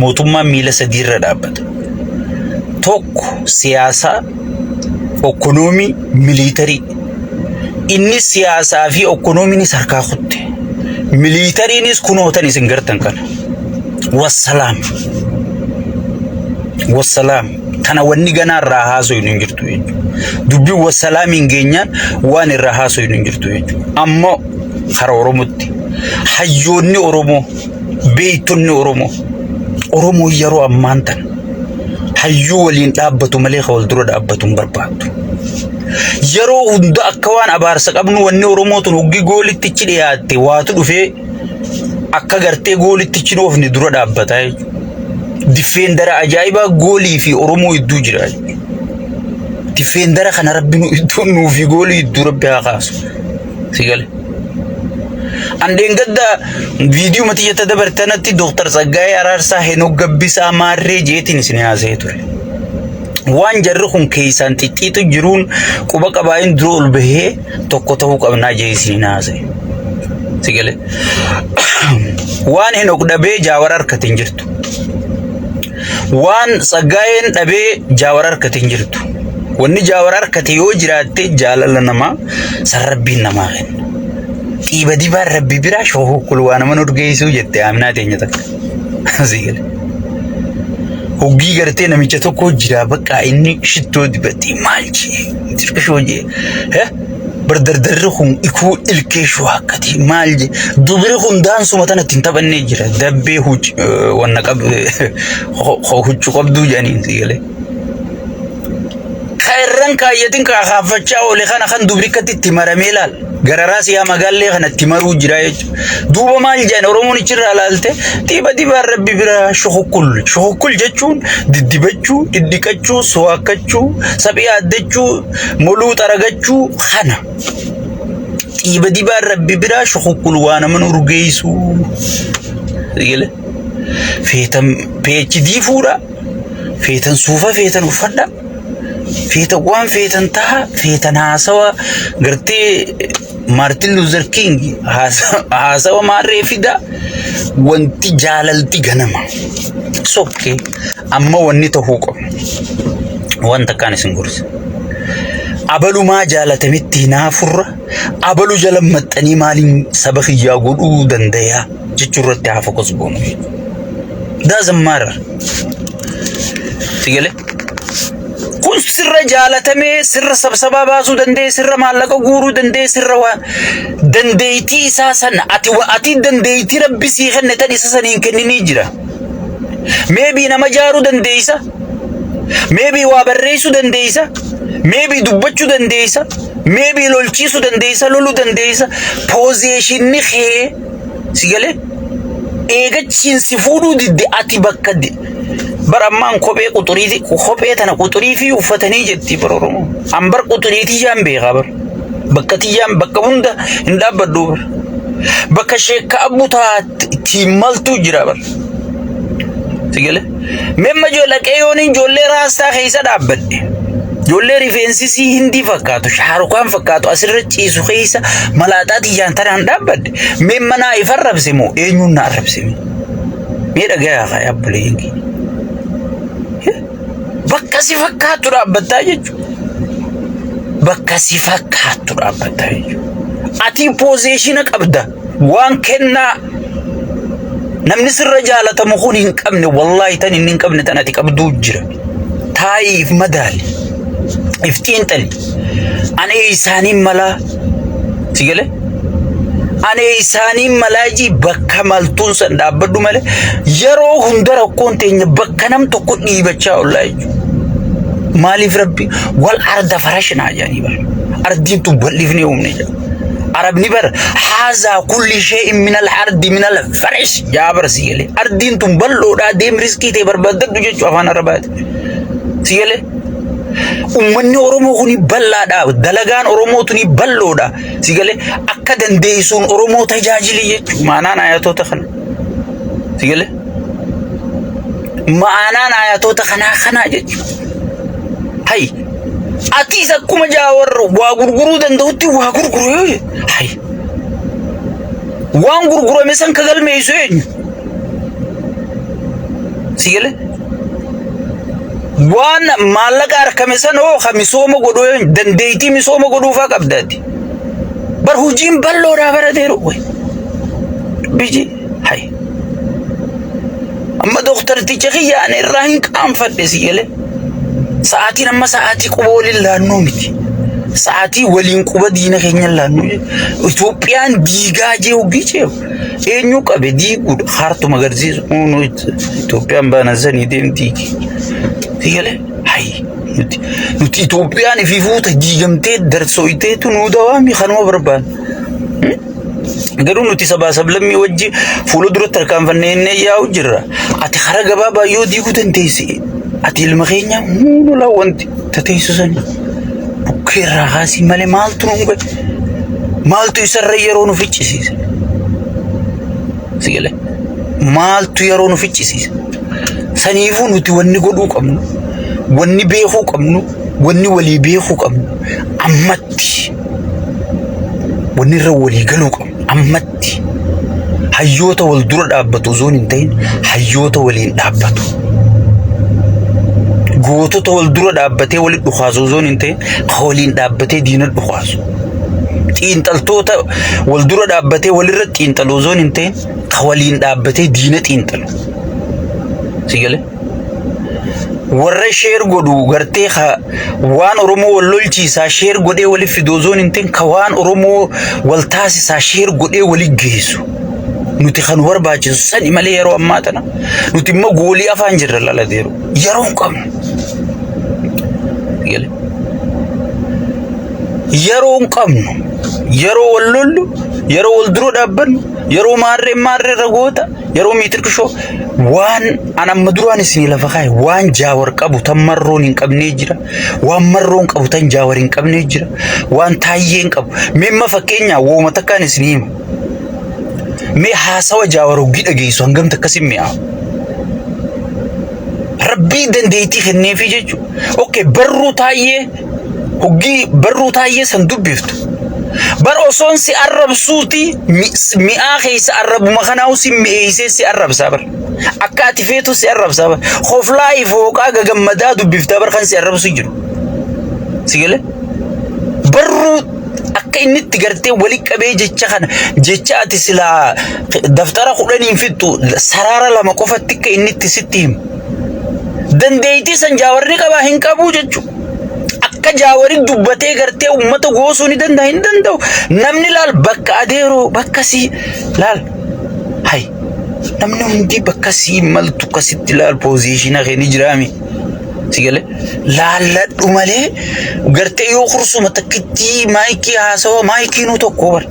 mootummaan miila sadii irra dhaabbata. Tokko siyaasa, ekonomii, militarii. Inni siyaasaa fi ekonomiinis harkaa kutte. Militariinis kunootan isin gartan kana. Wassalaam. Wassalaam. Kana wanni ganaa irraa haasoo hin jirtu jechuudha. Dubbii wassalaamiin geenyaan waan irraa haasoo hin jirtu jechuudha. Ammoo kara Oromotti hayyoonni Oromoo beeytonni Oromoo yeroo ammaan tan hayyuu waliin dhaabbatu malee wal dura dhaabbatu hin barbaadu. Yeroo hunda akka waan abaarsa qabnu wanni Oromoo tun hoggi goolitti ichi dhiyaatte waatu dhufee akka gartee goolitti ichi noofni dura dhaabbata jechuudha. Difeendara ajaa'ibaa goolii fi Oromoo idduu jira. Difeendara kana rabbi nuu fi goolii idduu rabbi haa kaasu. Sigale. Andeen gadda viidiyoo mati jetta dabartanatti Dr. Tsaggaayee Araarsaa Henook Gabbisaa Maarree jeetiin isin haasa'ee ture. Waan jarri kun keessaan xixiitu jiruun quba qabaa'in dura ol bahee tokko ta'uu qabnaa jee isin haasa'e. Sigale. Waan Henook dhabee Jaawar harkate hin jirtu. Waan Tsaggaayeen dhabee Jaawar harkate hin jirtu. Wanni Jaawar harkate yoo jiraatte jaalala namaa sarrabbiin namaa kenna. Dhiiba dibaan rabbi biraa shoohuu kulwaa nama nurgeessuu jette Aminaa teenya takka. Sigale. Hoggii gartee namicha tokko jira bakka inni shittoo dibatee maal jee dirqashoo jee bardardarri kun ikuu ilkeeshuu akkati maal jee dubri kun daansuma tanatti hin taphannee jira dabbee wanna huccuu qabduu jedhaniin sigale. Khairra Magalan kaayatin ka khafachaa ole kana kan dubrikatti timaramelaal gararaas yaa magaallee kana timaruu jira jechuudha. Duuba maal jaan Oromoon ichirraa laalte diba rabbi bira shuhukul jechuun diddibachuu, diddiqachuu, sowaakachuu, saphii addachuu, moluu xaragachuu kana. Diba rabbi bira shuhukul waan amanu urgeessu. Sigale feetan PhD fuudha. Feetan suufa feetan uffadha. Feetan waan feetan taha feetan haasawa gartee Martin Luther King haasawa maarree fida wanti jaalalti ganama. Sokke amma wanni tahuu qabu wanta kaan isin gorsa. Abalu maa jaalatamitti naafurra abalu jala maxxanii maaliin saba kiyyaa godhuu dandayaa jechuurratti haa fokus goonu. Doesn't matter. Sigale kun sirra jaalatame sirra sabsaba baasuu dandee sirra maallaqa guuruu dandee sirra waan dandeetii isaa sana ati dandeetii rabbi sii kenne tan isa saniin kenninii jira. Maybe nama jaaruu dandeeysa, maybe waa barreessuu dandeeysa, maybe dubbachuu dandeeysa, maybe lolchiisuu dandeeysa, loluu dandeeysa. Positionii kee sigale eegachiin si fuudhuu didde ati bakka Baraman kophee quxuriiti kophee tana quxurii fi uffatanii jetti Oromoo. Ambar quxuriiti jaan beekaa bar. Bakka tiyyaan bakka hunda hin dhaabbadhu bar. Bakka sheekka abbutaa tiimaltu jira bar. Sigale memma joolaqee yooniin joollee raastaa keessa dhaabbadhe. Joollee rifeensisii hindi fakkaatu shaarukaan fakkaatu asirra ciisu keessa malaaxaa tiyyaan tanaan dhaabbadhe. Memma naa ifa arrabse moo eenyuun na arrabse? Mee dhagayaa kaa yaabbulee bakka si fakkaatu dhaabbataa jechuudha. Bakka si fakkaatu dhaabbataa jechuudha. Ati position qabda waan kennaa namni sirra jaalatamu kun hin qabne wallahi tan hin qabne tan ati qabduu jira. Taayiif madaali iftiin tali ane isaaniin malaa sigale ane isaaniin malaaji bakka maltuun san dhaabbadhu malee yeroo hunda rakkoon teenya bakka nam tokko dhiibachaa ollaa jechuudha. Malif Rabbi wal arda farashna yani bar ardin tubalifni umne arab nibar haza kulli shay'in min al ard min al farash jabar siyele ardin tuballo da dem riski te barbaddu jechu afan arabat siyele ummanni Oromo kuni ballada dalagan Oromo tuni balloda siyele akka dandeeysun Oromo tajajili jechu maana ayatota khana siyele maana ayatota khana jechu hay ati sakuma jawar wa gurguru dandawti wa gurguru hay waan gurguru mesan kagal meeso yen sigale waan malaga arkamesan o khamisoma godo dandeyti misoma godo fa qabdati bar hujim ballo ra baradeero way biji hay amma doctor tichiya ani rahin qam fadde sigale ساعتي لما ساعتي قبول الله نومتي ساعتي ولين قبا دينا خينيا الله نومتي إثيوبيان ديغاجي وغيجي إنيو قبي ديغود خارتو مغرزيز إثيوبيان بانزاني ديم ديغي تيغالي هاي نوتي إثيوبيان في فوتا ديغمتي درسويتي تنو دوامي خانوا بربان قالوا نوتي سبا سبلمي وجي فولو درو تركان فنين ياو جرا أتي خرق بابا يو ديغو تنتيسي أتي المغينيا مو لا وانت تتيسوسني بكير راغاسي مالي مالتو نونغ مالتو يسر يرونو فيتشيسيس سيغلي مالتو يرونو فيتشيسيس سنيفو نوتي وني قدو قمنو وني بيخو قمنو وني ولي بيخو قمنو أمتي وني رولي قلو قمنو أمتي حيوتا والدور دابتو زون انتين حيوتا ولين دابتو قوتو تول درو دابتي ولي دخازو زون انتين خولين دابتي دين الدخازو تين تلتوتا والدرو دابتي ولي رد تين تلو زون انتين خولين دابتي دين تين تلو سيقلي ورّا شير قدو غرتي خا وان أرومو واللولتي سا شير قدي ولي في دوزون انتين كوان أرومو والتاسي سا شير قدي ولي جيسو نوتي خنور باجي ساني مالي يرو أماتنا نوتي ما قولي أفانجر لالا ديرو يرون قم يلي yeroo hin qabnu yeroo wal lollu yeroo wal duro dhaabbannu yeroo maarree ragoota yeroo miitirkishoo waan anamma duraan isin lafa kaa'e waan jaawar qabu tan marroon hin qabnee jira waan marroon qabu tan jaawar hin qabnee jira waan taayyee hin qabu memma fakkeenya wooma takkaan isin hima mee haasawa jaawar hogii dhageessu hangam takkasin mi'a rabbii dandeettii kenneefi jechu okay barruu taayyee hogii barruu taayyee san dubbiftu bar osoon si arrabsuuti mi'aa keessa arrabuma kanaa si mi'eessee si arrabsaa bar akka ati feetu si arrabsaa bar khoflaa ifooqaa gagammadaa dubbiftaa bar kan si arrabsu jiru si gale barruu akka inni itti gartee wali qabee jecha ati silaa daftara kudhaniin fixxu saraara lama qofatti akka inni itti sitti himu dandeettii san jaawarri qabaa hin qabu jechuudha. Akka jaawari dubbatee gartee ummata goosuu ni danda'a hin danda'u namni laal bakka adeeroo bakka si laal hay namni hundi bakka si maltu kasitti laal posiishina keeni jiraami sigale laalladhu malee gartee yoo kursuma takkitti maayikii haasawa maayikii nu tokko bar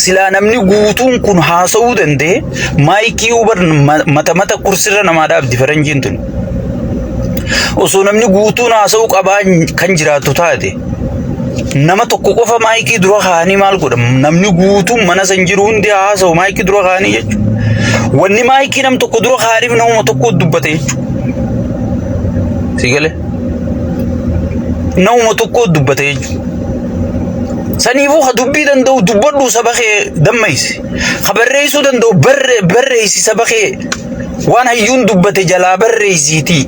silaa namni guutuun kun haasawuu danda'e maayikii ubar mata kursirra namaa dhaabdi faranjiin tun osoo namni guutuun haasawuu qabaa kan jiraatu taate nama tokko qofa maayikii dura kaanii maal godha namni guutuun mana san jiru hundi haasawu maayikii dura kaanii jechuudha wanni maayikii nam tokko dura kaaniif namuma tokko dubbate jechuudha sigale namuma tokko dubbate jechuudha saniifuu ha dubbii danda'u dubbadhu saba kee dammaysi ha barreessuu danda'u barreessi saba kee waan hayyuun dubbate jalaa barreessiitii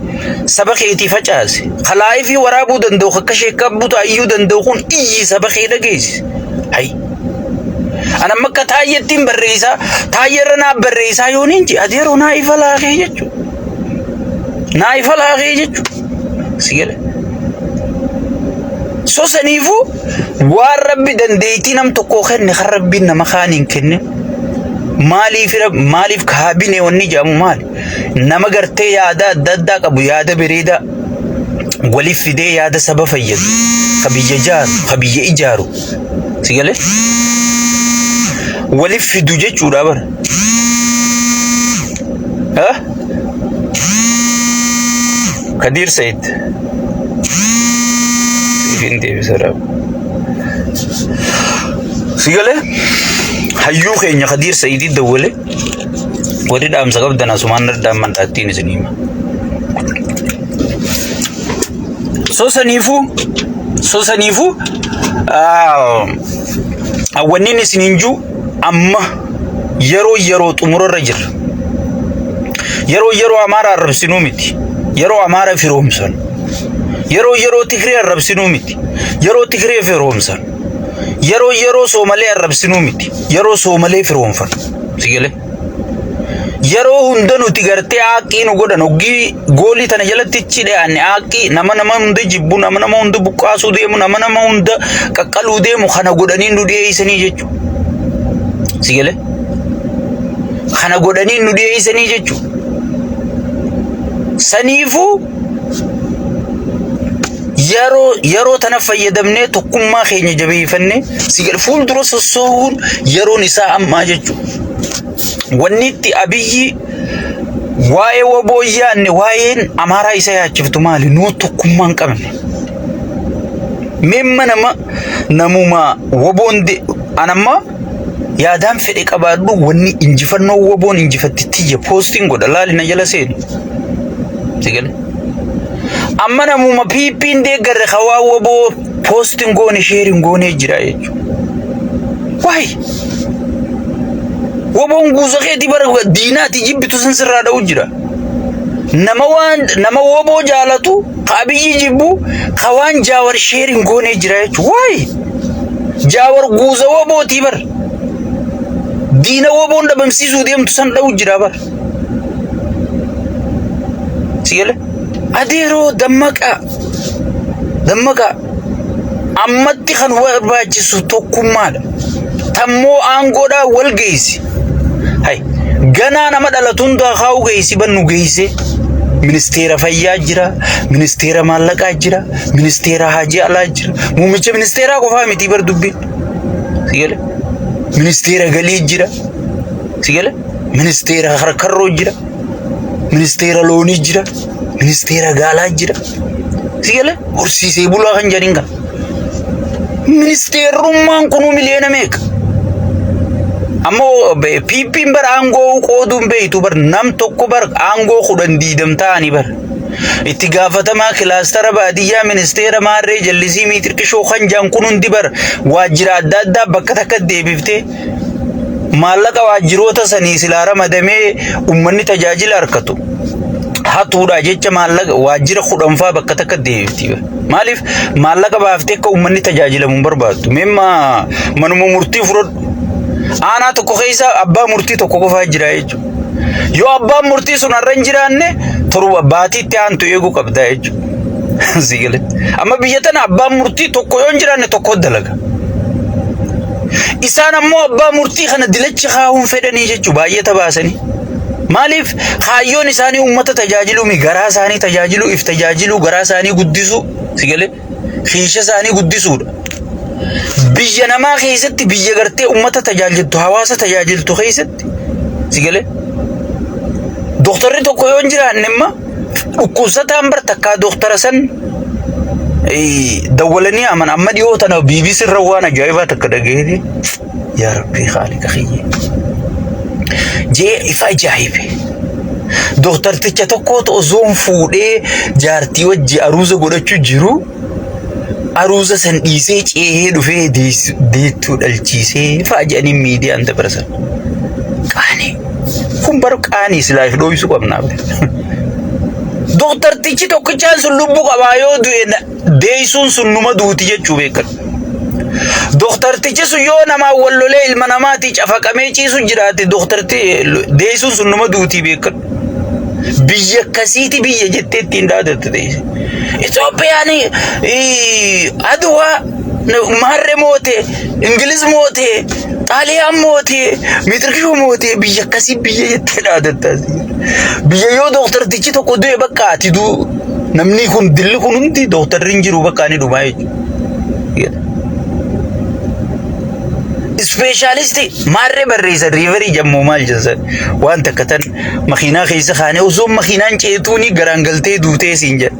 saba keetii facaase khalaayifii waraabuu danda'u akka sheekabbuutu hayyuu danda'u kun iyyi saba kee dhageessi hay ana makka taayyeettiin barreessaa taayyerra naa barreessaa yoon hinji adeeroo naa ifa laaqee jechuudha si gale so saniifuu waan rabbi dandeettii nam tokkoo kenne kan rabbiin nama kaaniin kenne maaliif kaabine wanni jedhamu maali nama gartee yaada adda addaa qabu yaada bareedaa waliif fidee yaada saba fayyadu ka biyya ijaaru si gale waliif fidu jechuudha bara Kadir Said si gale hayyuu keenya Kadir Said dawwale wadi dhaamsa qabdana sumaan dhaaman dhaattiin isinima so saniifu awwannin isininju amma yeroo xumurarra jira yeroo amaara arrabsinuu miti yeroo amaara firoomsan yeroo Tigree arrabsinuu miti yeroo Tigree firoomsan yeroo Soomalee arrabsinuu miti yeroo Soomalee firoomfan sigale yeroo hunda nuti gartee haaqii nu godhan oggii goolii tana jalatti cidheanne haaqii nama hunda jibbu nama hunda buqqaasuu deemu nama hunda qaqqaluu deemu kana godhanii nu dhiyeessanii jechuudha sigale kana godhanii nu dhiyeessanii jechuudha saniifuu yeroo tana fayyadamnee tokkummaa keenya jabeeffanne sigal fuuldura sossoohuun yeroon isaa ammaa jechuudha wanni itti abiyyi waa'ee wabooyyaanne waa'een amaaraa isa yaachiftu maali nuu tokkummaan qabne memma namuma waboonde anamma yaadaan fedhe qabaadhu wanni injifannoo waboon injifattitiyya poostiin godha laalina jala seenu sigale amma namuma piippiin deeggarre khawaa waboo poostiin goone sheeriin goonee jira jechuudha waay wabon guuzaqeeti bara diinaati jibbitu san sirraa dha'u jira nama waboo jaalatu qaabiyyi jibbu khawaan jaawar sheeriin goonee jira jechuudha waay jaawar guuza wabootii bara diina waboon dhabamsiisuu deemtu san dha'u jira bara sigale adeeroo dammaqa ammatti kan barbaachisu tokkummaadha tammoo aangoodhaa wal geessi hay ganaa nama dhalatuun daa kaa'u geessi bannu geesse ministeera fayyaa jira, ministeera maallaqaa jira, ministeera hajii alaa jira. Muummicha ministeeraa qofaa miti bar dubbiin. Sigale. Ministeera galii jira. Sigale. Ministeera harkarroo jira. Ministeera loonii jira. Ministeera gaalaa jira. Sigale. Horsiisee bulaa kan jedhin kan. Ministeerummaan kunuu miliyoona meeqa? Ammoo piippiin bar aangoo qooduun beeytu bar nam tokko bar aangoo kudhan diidam ta'anii bar itti gaafatamaa kilaastara baadiyyaa ministeera maarree jallisii miitirqishoo kan jaan kun hundi bar waajjira adda addaa bakka takka deebiftee maallaqa waajjiroota sanii silaa ramadamee ummanni tajaajila harkatu hatuudha jecha maallaqa waajjira kudhanfaa bakka takka deebifti maaliif maallaqa baaftee akka ummanni tajaajilamu barbaaddu memma manuma murtii fudhadhu Ana tokko keessa abbaa murtii tokko qofaa jira jechuudha. Yoo abbaa murtii sun arran jiraanne torba baatiitti aantu eeguu qabda jechuudha. Sigale. Amma biyya tana abbaa murtii tokko yoo jiraanne tokko dalaga. Isaan ammoo abbaa murtii kana dilachi kaa'uun fedhanii jechuudha baay'ee tabaasanii. Maaliif kaayyoon isaanii uummata tajaajilu mi garaa isaanii tajaajilu if tajaajilu garaa isaanii guddisu sigale xiisha isaanii guddisuudha. Biyya namaa keessatti biyya gartee uummata tajaajiltu hawaasa tajaajiltu keessatti sigale doktorri tokko yoo jiraanne imma dhukkubsataan bar takkaa doktara san dawwalanii aman amma dhiyoo tana BBC irra waan ajaa'ibaa takka dhageeti yaa rabbi khaliqa khiyye jee ifa ajaa'ibe doktorticha tokkootu osoon fuudhee jaartii wajji aruuza godhachuu jiru aruuza san dhiisee ceehee dhufee deettuu dhalchiisee faajanii miidiyaan dabarsan qaanii kun bar qaanii silaa dhooyisuu qabnaa doktortichi tokkichaan sun lubbuu qabaa yoo du'e deeysuun sun numa duuti jechuu beekan doktortichi sun yoo namaa wallolee ilma namaatii cafaqamee ciisu jiraate doktorti deeysuun sun numa duuti beekan biyya akkasiiti biyya jettee ittiin dhaadatte deeyse Itoophiyaan Adwa maarree moote Ingiliz moote Xaaliyaan moote miitirkishoo moote biyya akkasii biyya jettee dhaadattaas biyya yoo doktortichi tokko du'e bakka ati duu namni kun dilli kun hundi doktorri hin jiru bakka ani dhumaa jechuudha. Specialisti maarree barreessa riiverii jammoo maal jensan waan takka tan makiinaa keessa kaane osoo makiinaan ceetuuni garaan galtee duutee siin jedha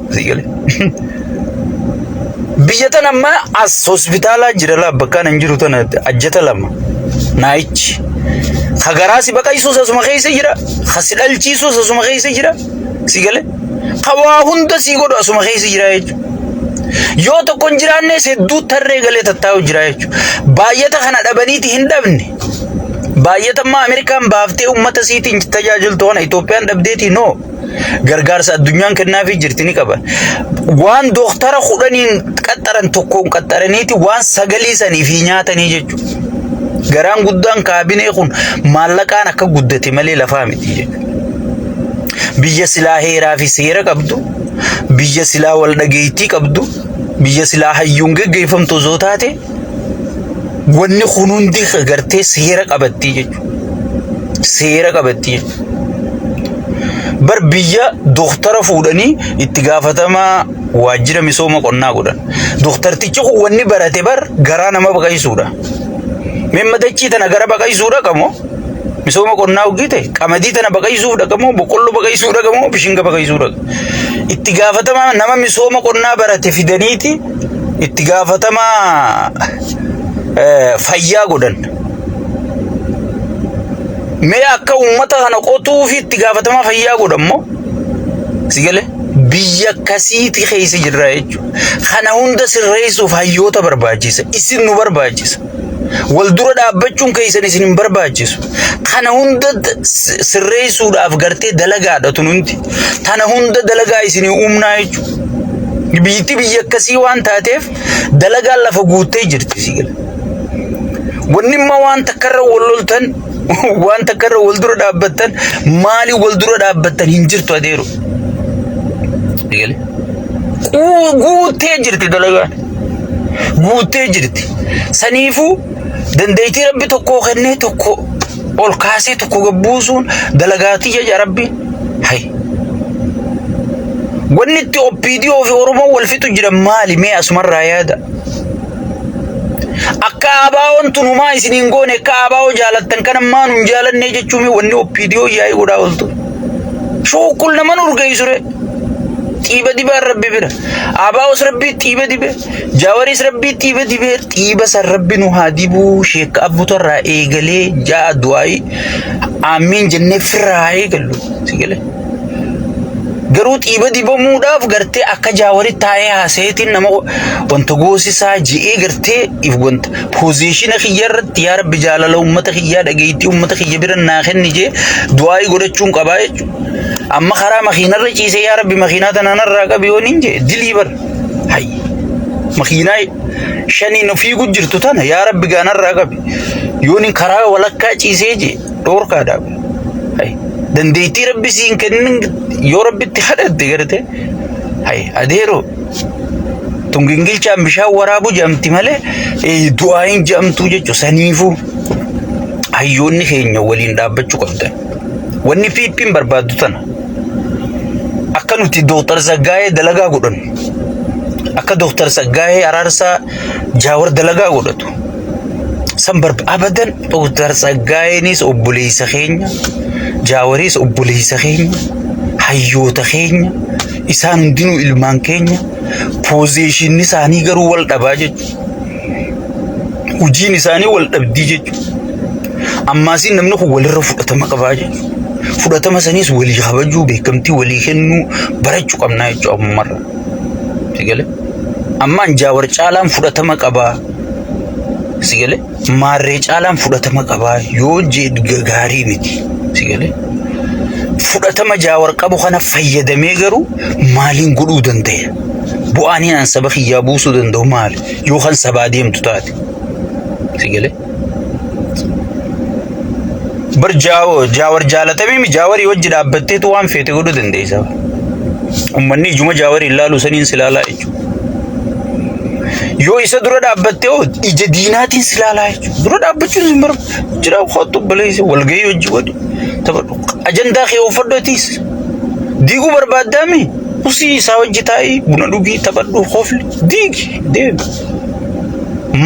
biyya tan amma as hospitaalaa jira laa bakkaan hin jiru tana ajjata lama naayichi khagaraasi baqaisuus asuma keessa jira khasidhalchiisuus asuma keessa jira sigale khawaa hunda sii godhu asuma keessa jira jechuudha. Yoo tokko jiraanne sedduu tarree galee tattaa'u jira jechuudha. Baay'ata kana dhabaniiti hin dhabne. Baay'ata amma Ameerikaan baaftee uummata siitiin tajaajiltu kana Itoophiyaan dhabdeeti noo. Gargaarsa addunyaan kennaafii jirti ni qaba. Waan doktara kudhaniin qaxxaran tokkoon qaxxaraniiti waan sagalii saniif nyaatanii jechuudha. Garaan guddaan kaabinee kun maallaqaan akka guddate malee lafaa miti jechuudha. Biyya silaa heeraa fi seera qabdu. Biyya silaa wal dhageettii qabdu biyya silaa hayyuun geggeeffamtu osoo taate wanni kun hundi gartee seera qabatti jechuudha. Seera qabatti bar biyya doktara fuudhanii itti gaafatamaa waajjira misooma qonnaa godhan doktartichi kun wanni barate bar garaa nama baqaysuudha. Memmadachii tana gara baqaysuudha qamoo misooma qonnaa ugite qamadii tana baqaysuudha qamoo boqqolloo baqaysuudha qamoo bishinga baqaysuudha itti gaafatamaa nama misooma qonnaa barate fidaniiti itti gaafatamaa fayyaa godhan mee akka uummata kana qotuu fi itti gaafatamaa fayyaa godhammoo sigale biyya akkasiiti keessa jirra jechuudha. Kana hunda sirreessuuf hayyoota barbaachisa isin nu barbaachisa. Wal dura dhaabbachuun keessan isin hin barbaachisu. Kana hunda sirreessuudhaaf gartee dalagaadha tunuunti. Tana hunda dalagaa isin uumnaa jechuudha. Biyyatti biyya akkasii waan taateef dalagaan lafa guuttee jirti sigala. Wanni immoo waan takkarra wal loltan waan takkarra wal dura dhaabbattan maali wal dura dhaabbattan hin jirtu adeeru. Sigala. Guuttee jirti dalagaan. Guuttee jirti. Saniifuu dandeettii rabbi tokko kennee tokko ol kaasee tokko gabbuusuun dalagaatii jaja rabbi hay wanni itti OPDO fi Oromoo wal fixu jira maali mee asumarraa yaada akka abaa'oon tunumaa isiniin goone akka abaa'oo jaalattan kana maan hin jaalanne jechuun wanni OPDO yaa'ii godhaa ooltu shookkul naman urgeessure tiiba dibaa rabbi bira abaa'oos rabbi tiiba dibe jaawaris rabbi tiiba dibe tiiba san rabbi nu haa dibuu sheekka abbutarraa eegalee jaa du'aayi amiin jennee firraa eegallu sigale garuu tiiba dibamuudhaaf gartee akka jaawari taa'ee haaseetiin nama wanta goosisaa ji'ee gartee if wanta posiishina kiyyarratti yaa rabbi jaalala ummata kiyyaa dhageettii ummata kiyya bira naa kenni jee du'aayi godhachuun qabaa jechuudha amma karaa makiinarra ciisee yaa rabbi makiinaa tananarraa qabi yooniin jee dilii bar hay makiinaa shaniin fiigu jirtu tana yaa rabbi gaanarraa qabi yooniin karaa walakkaa ciisee jee dhoorkaadhaaf hay dandeettii rabbi siin kennin yoo rabbitti hadhatte garte hay adeero tungingilchaan bishaan waraabu jamti malee du'aayin jamtu jechu saniifu hayyoonni keenya waliin dhaabbachuu qabdan wanni piippiin barbaaddu tana akka nuti Dr. Saggaayee dalagaa godhan akka Dr. Saggaayee Araarsaa Jaawar dalagaa godhatu san abadan Dr. Saggaayeenis obboleessa keenya Jaawaris obboleessa keenya hayyoota keenya isaan hundinuu ilmaan keenya posiishinni isaanii garuu wal dhabaa jechuudha hojiin isaanii wal dhabdii jechuudha ammaasiin namni kun walirra fudhatama qabaa jechuudha fudhatama saniis walii kabajuu beekamtii walii kennuu barachuu qabnaa jechuudha ammarra sigale ammaan Jaawar caalaan fudhatama qabaa sigale maarree caalaan fudhatama qabaa yoo jeed gaarii miti sigale fudhatama Jaawar qabu kana fayyadamee garuu maaliin godhuu danda'a bu'aaniin an saba kiyyaa buusuu danda'u maali yoo kan sabaa deemtu taate sigale bar Jaawar jaalatamee mi Jaawari wajji dhaabbatteetu waan feete godhuu dandeessa ummanni ijuma Jaawari ilaalu saniin silaalaa jechuudha yoo isa dura dhaabbattee ija diinaatiin silaalaa jechuudha dura dhaabbachuun hin barbaadu jira khottu baleesse walgahii wajji godhi taphadhu ajandaa kee uffadhotiis diiguu barbaaddaami usii isaa wajji taa'ii buna dhugii taphadhu khofli diigi deemi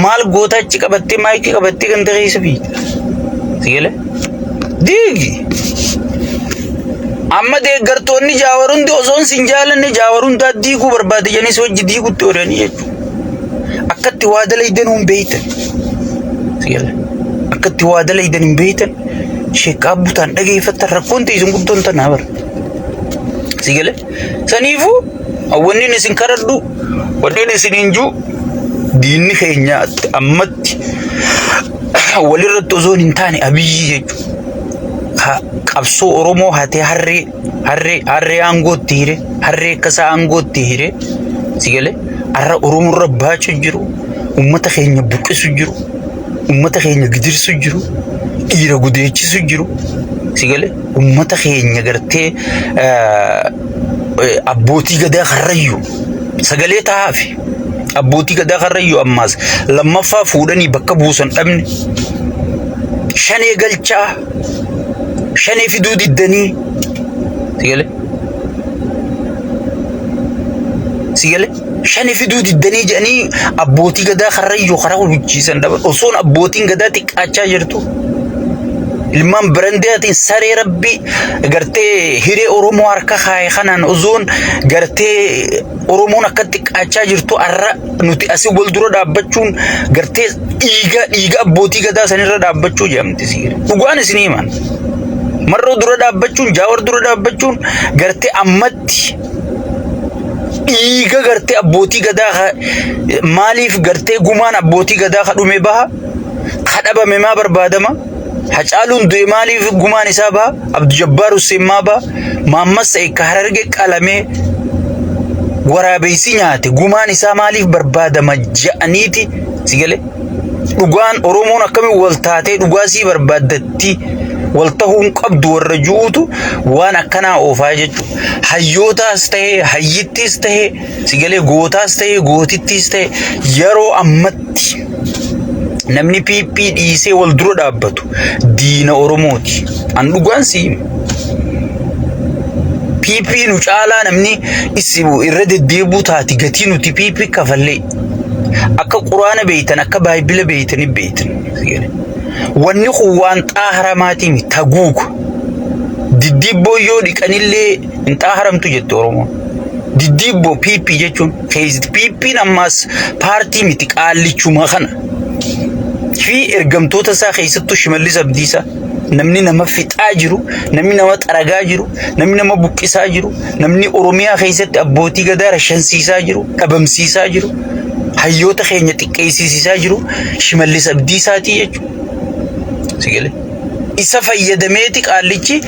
maal goota achi qabattee maayikii qabattee kan ta'eessa fiita sigale diigi amma deeggartoonni Jaawarundi osoon sin jaalanne Jaawarundaa diiguu barbaade janis wajji diigutti oolanii jechuudha akkatti waa dalaydan hin beeytan sigale akkatti waa dalaydan hin beeytan sheekka abbutaan dhageeffattan rakkoon ta'e isin guddoon tanaa bara sigale saniifu wanni isin karadhu wanni isin hinjuu diinni keenya ammatti walirratti osoon hin taane abiyyi jechuudha qabsoo Oromoo hatee harree aangootti hire harree akkasaa aangootti hire sigale arra Oromoo irra baachuu jiru ummata keenya buqqisu jiru ummata keenya gidirsu jiru dhiira gudeechisu jiru sigale ummata keenya gartee abbootii gadaa karrayyuu sagalee ta'aafi abbootii gadaa karrayyuu ammaas lammaffaa fuudhanii bakka buusan dhabne shanee galchaa shanee fiduu diddanii sigale shanii fiduu diddanii jedhanii abbootii gadaa karrayyuu karaa hojjiisan dhaban osoon abbootiin gadaa xiqqaachaa jirtu ilmaan birandeetiin saree rabbi gartee hiree Oromoo harka kaayee kanaan osoon gartee Oromoon akka xiqqaachaa jirtu arra nuti asii wal dura dhaabbachuun gartee dhiiga abbootii gadaa sanirra dhaabbachuu jedhamti sigale dhugaan isinii himan marroo dura dhaabbachuun Jaawar dura dhaabbachuun gartee ammatti dhiiga gartee abbootii gadaa maaliif gartee gumaan abbootii gadaa kadhume baha kadhabame maa barbaadama hacaaluun du'e maaliif gumaan isaa baha Abdu Jabbaar Hussein maa baha Maammas Sa'iid Harargee qalamee waraabeysi nyaate gumaan isaa maaliif barbaadama ja'aniiti sigale dhugaan Oromoon akkamiin wal taatee dhugaasii barbaaddatti waltahuun qabdu warra juutu waan akkanaa oofaa jechuudha hayyootaas ta'e hayyittiis ta'e sigale gootaas ta'e gootittiis ta'e yeroo ammatti namni piippii dhiisee wal dura dhaabbatu diina Oromooti an dhugaan si PP nu caalaa namni isibu irra deddeebi'u taati gatii nuti PP kafallee akka quraana beeytan akka baayibila beeytanii beeytan wanni kun waan xaaharamaatii mi taguugu diddibboo yoo dhiqanillee hin xaaharamtu jette Oromoon diddibboo PP jechuun keessi PP ammas paartii miti qaallichuma kana fi ergamtoota isaa keessattuu Shimallis Abdiisaa namni nama fixaa jiru namni nama xaragaa jiru namni nama buqqisaa jiru namni Oromiyaa keessatti abbootii gadaa rashansiisaa jiru dhabamsiisaa jiru hayyoota keenya xiqqeessisaa jiru Shimallis Abdiisaatii jechuudha sigale isa fayyadameeti qaallichi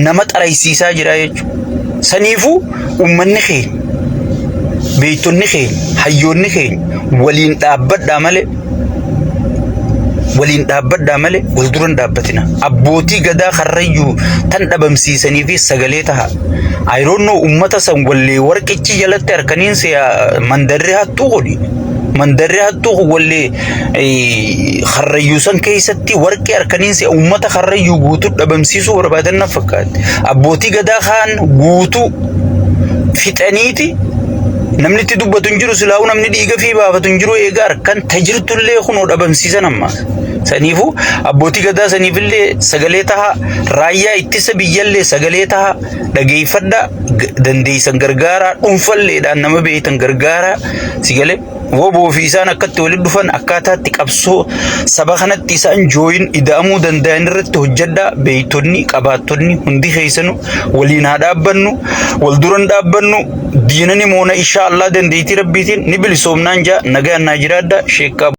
nama xaraysiisaa jira jechuudha saniifuu ummanni keenya beeytonni keenya hayyoonni keenya waliin dhaabbadhaa malee wal duran dhaabbatina abbootii gadaa karrayyuu tan dhabamsiisanii fi sagalee taha I don't know ummata san wallee warqichi jalatti harkaniin siya mandarri hattuu godhi mandarri hattuu wallee karrayyuu san keessatti warqi harkaniin siya ummata karrayyuu guutuu dhabamsiisuu barbaadan na fakkaate abbootii gadaa kaan guutuu fixaniiti namni itti dubbatu hin jiru silaa'u namni dhiiga fi baafatu hin jiru eegaa harkan tajirtullee kunoo dhabamsiisan ammaa saniifu abbootii gadaa saniifillee sagalee taha raayyaa ittisa biyyallee sagalee taha dhageeffadha dandeeysan gargaaraa dhuunfalleedhaan nama beeytan gargaaraa sigale woboo fi isaan akkatti walitti dhufan akkaataatti qabsoo saba kanatti isaan jooyin ida'amuu danda'an irratti hojjedhaa beeytonni qabaattonni hundi keessanu waliin haa dhaabbannu wal duran dhaabbannu diinani moona insha Allah dandeeytii rabbiitiin ni bilisoomnaan jaa nagaan naa jiraadha sheekkaa